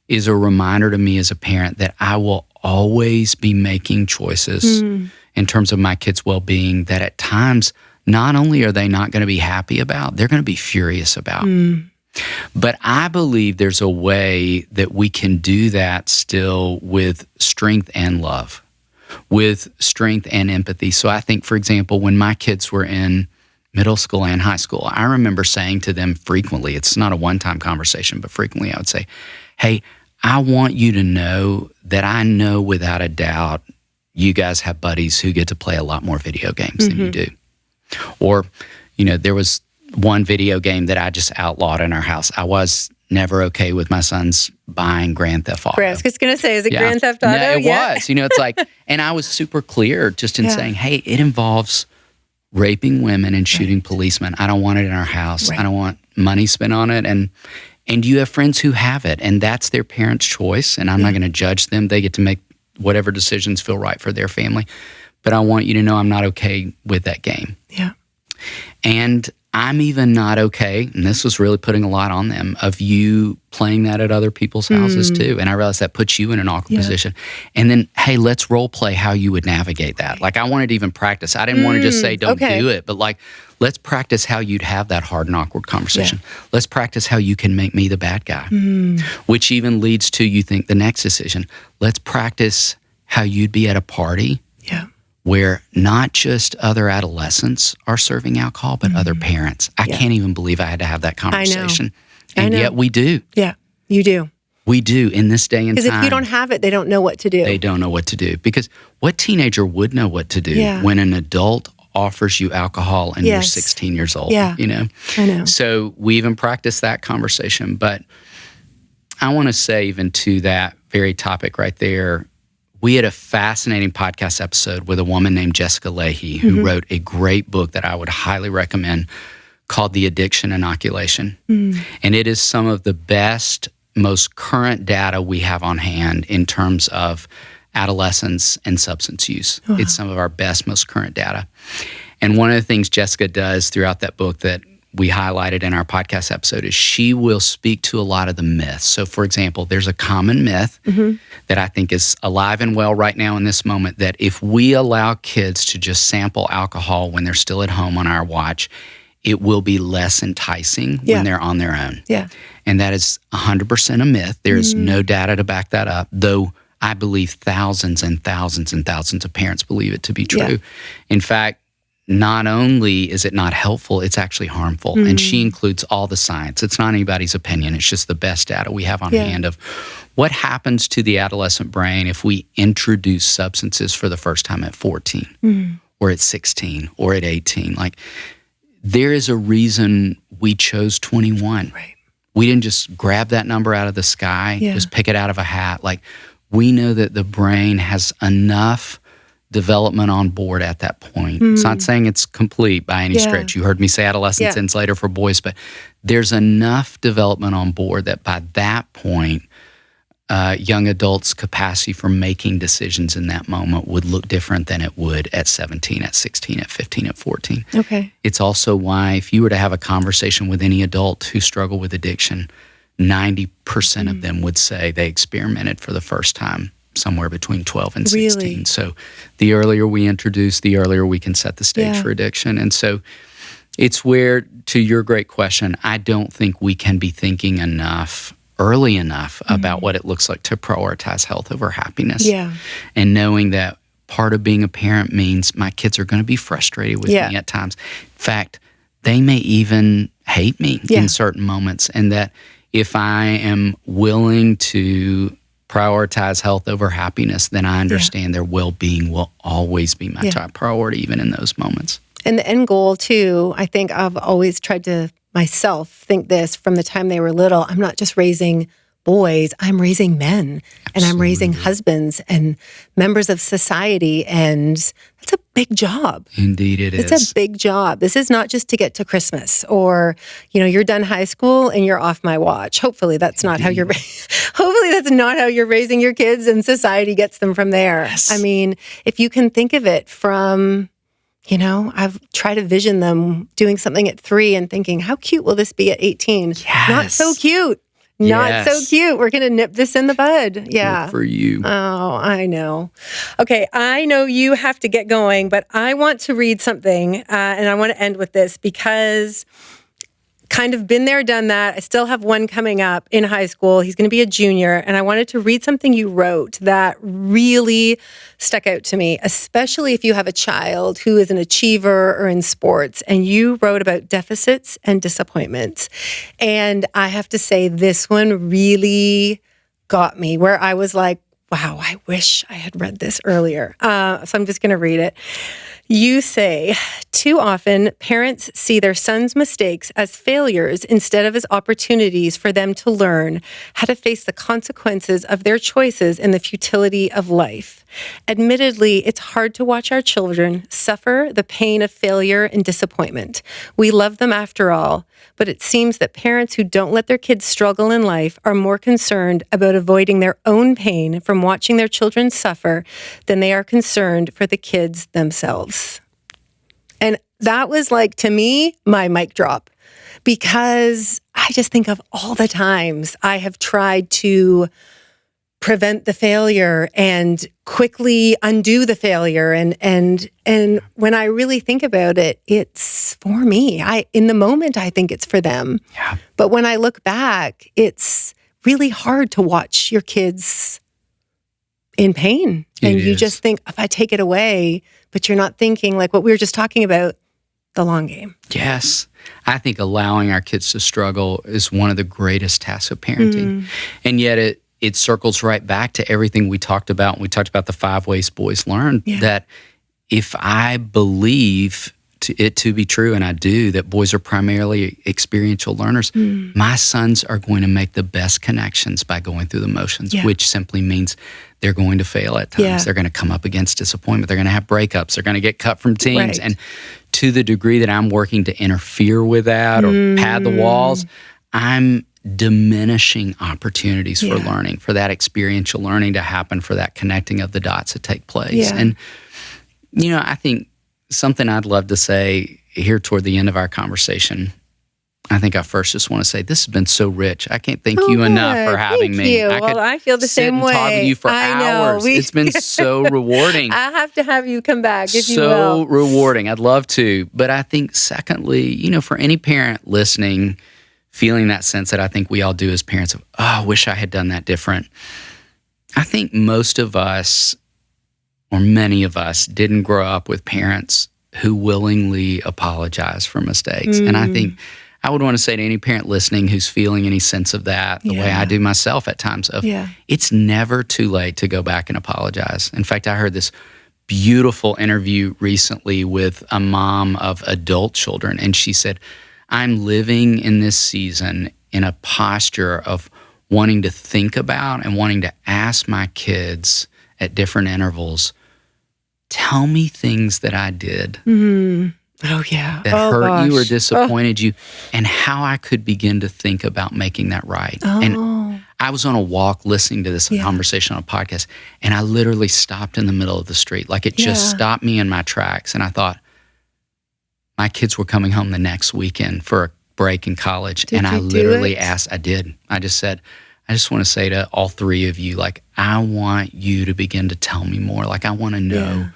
is a reminder to me as a parent that I will always be making choices in terms of my kids' well-being that at times, not only are they not going to be happy about, they're going to be furious about. But I believe there's a way that we can do that still with strength and love, with strength and empathy. So I think, for example, when my kids were in middle school and high school, I remember saying to them frequently, it's not a one-time conversation, but frequently I would say, hey, I want you to know that I know without a doubt you guys have buddies who get to play a lot more video games than you do. Or, there was one video game that I just outlawed in our house. I was never okay with my sons buying Grand Theft Auto. I was just going to say, is it Grand Theft Auto? No, it was. It's like, and I was super clear just in saying, hey, it involves raping women and shooting policemen. I don't want it in our house. I don't want money spent on it. And you have friends who have it, and that's their parents' choice, and I'm not going to judge them. They get to make whatever decisions feel right for their family. But I want you to know I'm not okay with that game. Yeah. And I'm even not okay, and this was really putting a lot on them, of you playing that at other people's houses too. And I realized that puts you in an awkward position. And then, hey, let's role play how you would navigate that. Like, I wanted to even practice. I didn't want to just say, don't do it, but like, let's practice how you'd have that hard and awkward conversation. Let's practice how you can make me the bad guy, which even leads to, you think, the next decision. Let's practice how you'd be at a party where not just other adolescents are serving alcohol, but other parents. I can't even believe I had to have that conversation. And yet we do. Yeah, you do. We do in this day and time. Because if you don't have it, they don't know what to do. They don't know what to do. Because what teenager would know what to do when an adult offers you alcohol and you're 16 years old? Yeah. I know. So we even practice that conversation. But I want to say, even to that very topic right there, we had a fascinating podcast episode with a woman named Jessica Lahey, who wrote a great book that I would highly recommend called The Addiction Inoculation. And it is some of the best, most current data we have on hand in terms of adolescence and substance use. It's some of our best, most current data. And one of the things Jessica does throughout that book that we highlighted in our podcast episode is she will speak to a lot of the myths. So, for example, there's a common myth that I think is alive and well right now in this moment, that if we allow kids to just sample alcohol when they're still at home on our watch, it will be less enticing when they're on their own. Yeah. And that is 100% a myth. There's no data to back that up, though I believe thousands and thousands and thousands of parents believe it to be true. In fact, not only is it not helpful, it's actually harmful. And she includes all the science. It's not anybody's opinion. It's just the best data we have on hand of what happens to the adolescent brain if we introduce substances for the first time at 14 or at 16 or at 18. Like, there is a reason we chose 21. Right. We didn't just grab that number out of the sky, just pick it out of a hat. Like, we know that the brain has enough development on board at that point. It's not saying it's complete by any stretch. You heard me say adolescence ends later for boys, but there's enough development on board that by that point, young adults' capacity for making decisions in that moment would look different than it would at 17, at 16, at 15, at 14. Okay. It's also why if you were to have a conversation with any adult who struggled with addiction, 90% of them would say they experimented for the first time somewhere between 12 and 16. Really? So the earlier we introduce, the earlier we can set the stage for addiction. And so it's where, to your great question, I don't think we can be thinking early enough about what it looks like to prioritize health over happiness. Yeah. And knowing that part of being a parent means my kids are going to be frustrated with me at times. In fact, they may even hate me in certain moments. And that if I am willing to prioritize health over happiness, then I understand their well-being will always be my top priority, even in those moments. And the end goal, too, I think I've always tried to myself think this from the time they were little. I'm not just raising boys, I'm raising men. And I'm raising husbands and members of society. And that's a big job. Indeed it is. It's a big job. This is not just to get to Christmas or, you're done high school and you're off my watch. Hopefully that's not how hopefully that's not how you're raising your kids and society gets them from there. Yes. I mean, if you can think of it from, I've tried to vision them doing something at 3 and thinking, how cute will this be at 18? Yes. Not so cute. Not so cute. We're going to nip this in the bud. Yeah. Good for you. Oh, I know. Okay, I know you have to get going, but I want to read something, and I want to end with this because kind of been there, done that. I still have one coming up in high school. He's going to be a junior, and I wanted to read something you wrote that really stuck out to me, especially if you have a child who is an achiever or in sports, and you wrote about deficits and disappointments. And I have to say, this one really got me, where I was like, wow, I wish I had read this earlier. So I'm just going to read it. You say, too often, parents see their sons' mistakes as failures instead of as opportunities for them to learn how to face the consequences of their choices and the futility of life. Admittedly, it's hard to watch our children suffer the pain of failure and disappointment. We love them after all, but it seems that parents who don't let their kids struggle in life are more concerned about avoiding their own pain from watching their children suffer than they are concerned for the kids themselves. And that was like, to me, my mic drop, because I just think of all the times I have tried to prevent the failure and quickly undo the failure. And when I really think about it, it's for me. In the moment, I think it's for them. Yeah. But when I look back, it's really hard to watch your kids in pain. And you just think, if I take it away, but you're not thinking like what we were just talking about, the long game. Yes. I think allowing our kids to struggle is one of the greatest tasks of parenting. And yet it circles right back to everything we talked about. And we talked about the 5 ways boys learn, that if I believe it to be true, and I do, that boys are primarily experiential learners, my sons are going to make the best connections by going through the motions, which simply means they're going to fail at times. They're going to come up against disappointment. They're going to have breakups. They're going to get cut from teams. And to the degree that I'm working to interfere with that or pad the walls, I'm diminishing opportunities for learning, for that experiential learning to happen, for that connecting of the dots to take place. And, I think something I'd love to say here toward the end of our conversation, I think I first just want to say this has been so rich. I can't thank you enough for having me. I feel the same way. I could sit and talk with you for hours. It's been so rewarding. I have to have you come back if you will. So rewarding. I'd love to. But I think secondly, for any parent listening, feeling that sense that I think we all do as parents of, I wish I had done that different. I think most of us, or many of us, didn't grow up with parents who willingly apologize for mistakes. And I think I would want to say to any parent listening who's feeling any sense of that, the way I do myself at times, it's never too late to go back and apologize. In fact, I heard this beautiful interview recently with a mom of adult children, and she said, I'm living in this season in a posture of wanting to think about and wanting to ask my kids at different intervals, tell me things that I did Oh, yeah. that hurt you or disappointed you, and how I could begin to think about making that right. And I was on a walk listening to this conversation on a podcast, and I literally stopped in the middle of the street. Like, it just stopped me in my tracks. And I thought, my kids were coming home the next weekend for a break in college. Did and I you do literally it? asked, I did. I just said, I just want to say to all three of you, like, I want you to begin to tell me more. Like, I want to know.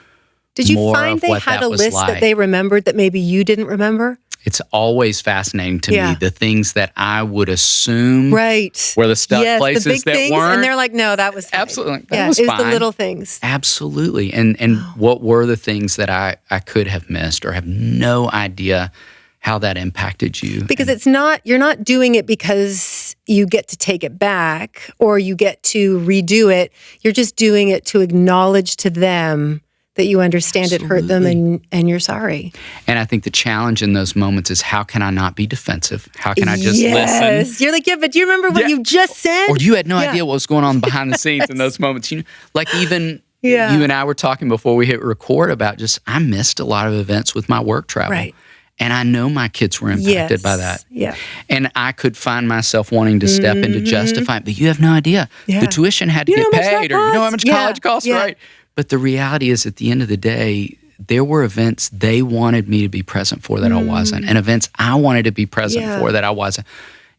Did you more find of they what had that a was list like. that they remembered that maybe you didn't remember? It's always fascinating to Yeah. me, the things that I would assume Right. were the stuck Yes, places the big that things, weren't. and they're like, no, that was fine. Absolutely. That Yeah, was it was the fine. little things. Absolutely. And what were the things that I could have missed or have no idea how that impacted you? Because you're not doing it because you get to take it back or you get to redo it. You're just doing it to acknowledge to them that you understand it hurt them and you're sorry. And I think the challenge in those moments is, how can I not be defensive? How can I just Yes. listen? You're like, yeah, but do you remember what you just said? Or you had no idea what was going on behind the scenes in those moments. You know, like, even you and I were talking before we hit record about just, I missed a lot of events with my work travel. Right. And I know my kids were impacted by that. Yeah. And I could find myself wanting to step in to justify it, but you have no idea. Yeah. The tuition had to You know get how much paid, that or you know how costs? much college costs, Yeah. right? But the reality is, at the end of the day, there were events they wanted me to be present for that I wasn't, and events I wanted to be present for that I wasn't.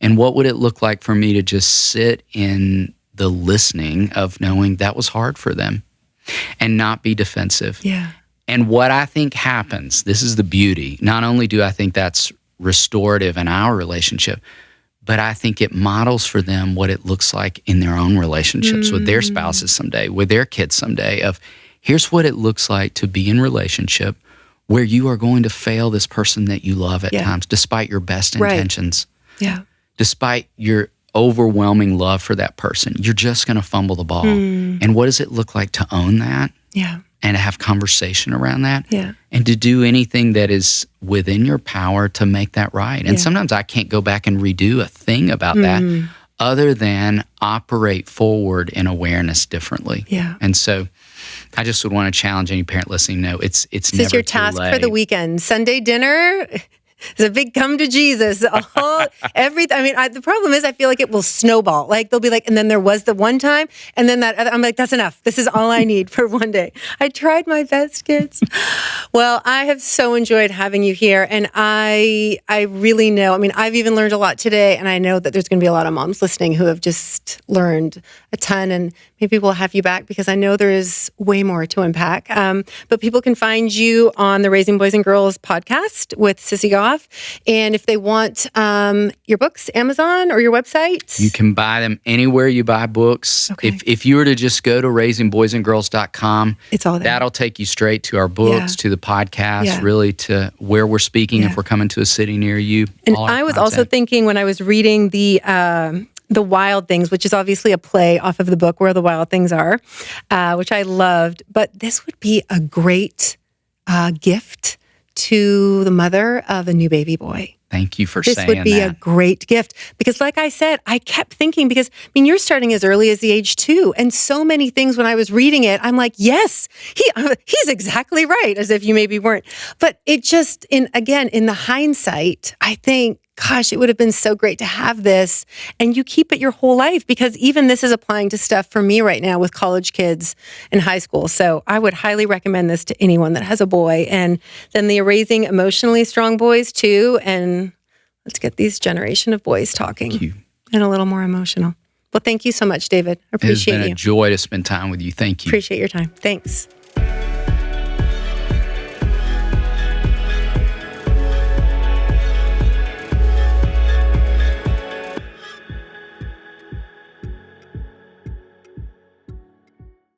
And what would it look like for me to just sit in the listening of knowing that was hard for them and not be defensive? Yeah. And what I think happens, this is the beauty, not only do I think that's restorative in our relationship, but I think it models for them what it looks like in their own relationships with their spouses someday, with their kids someday, of here's what it looks like to be in relationship where you are going to fail this person that you love at times, despite your best intentions, despite your overwhelming love for that person. You're just going to fumble the ball. And what does it look like to own that? Yeah. And to have conversation around that, Yeah. and to do anything that is within your power to make that right. And sometimes I can't go back and redo a thing about that, other than operate forward in awareness differently. Yeah. And so I just would want to challenge any parent listening. No, it's This never is your too task late. for the weekend. Sunday dinner is a big come to Jesus. The problem is, I feel like it will snowball. Like, they'll be like, and then there was the one time, and then that other, I'm like, that's enough. This is all I need for one day. I tried my best, kids. Well, I have so enjoyed having you here, and I really know, I've even learned a lot today, and I know that there's going to be a lot of moms listening who have just learned a ton, and maybe we'll have you back because I know there is way more to unpack. But people can find you on the Raising Boys and Girls podcast with Sissy Goff. And if they want your books, Amazon or your website? You can buy them anywhere you buy books. Okay. If you were to just go to raisingboysandgirls.com, It's all there. that'll take you straight to our books, to the podcast, Yeah. really to where we're speaking if we're coming to a city near you. And all our I was also content. thinking when I was reading the Wild Things, which is obviously a play off of the book Where the Wild Things Are, which I loved, but this would be a great gift to the mother of a new baby boy. Thank you for This saying would be that. a great gift because, like I said, I kept thinking because you're starting as early as the age 2, and so many things when I was reading it, I'm like, yes, he's exactly right, as if you maybe weren't. But it just, in the hindsight, I think, gosh, it would have been so great to have this, and you keep it your whole life because even this is applying to stuff for me right now with college kids in high school. So I would highly recommend this to anyone that has a boy, and then the Raising Emotionally Strong Boys too. And let's get these generation of boys talking Thank you. and a little more emotional. Well, thank you so much, David. I It has appreciate been you. a joy to spend time with you. Thank you. Appreciate your time. Thanks.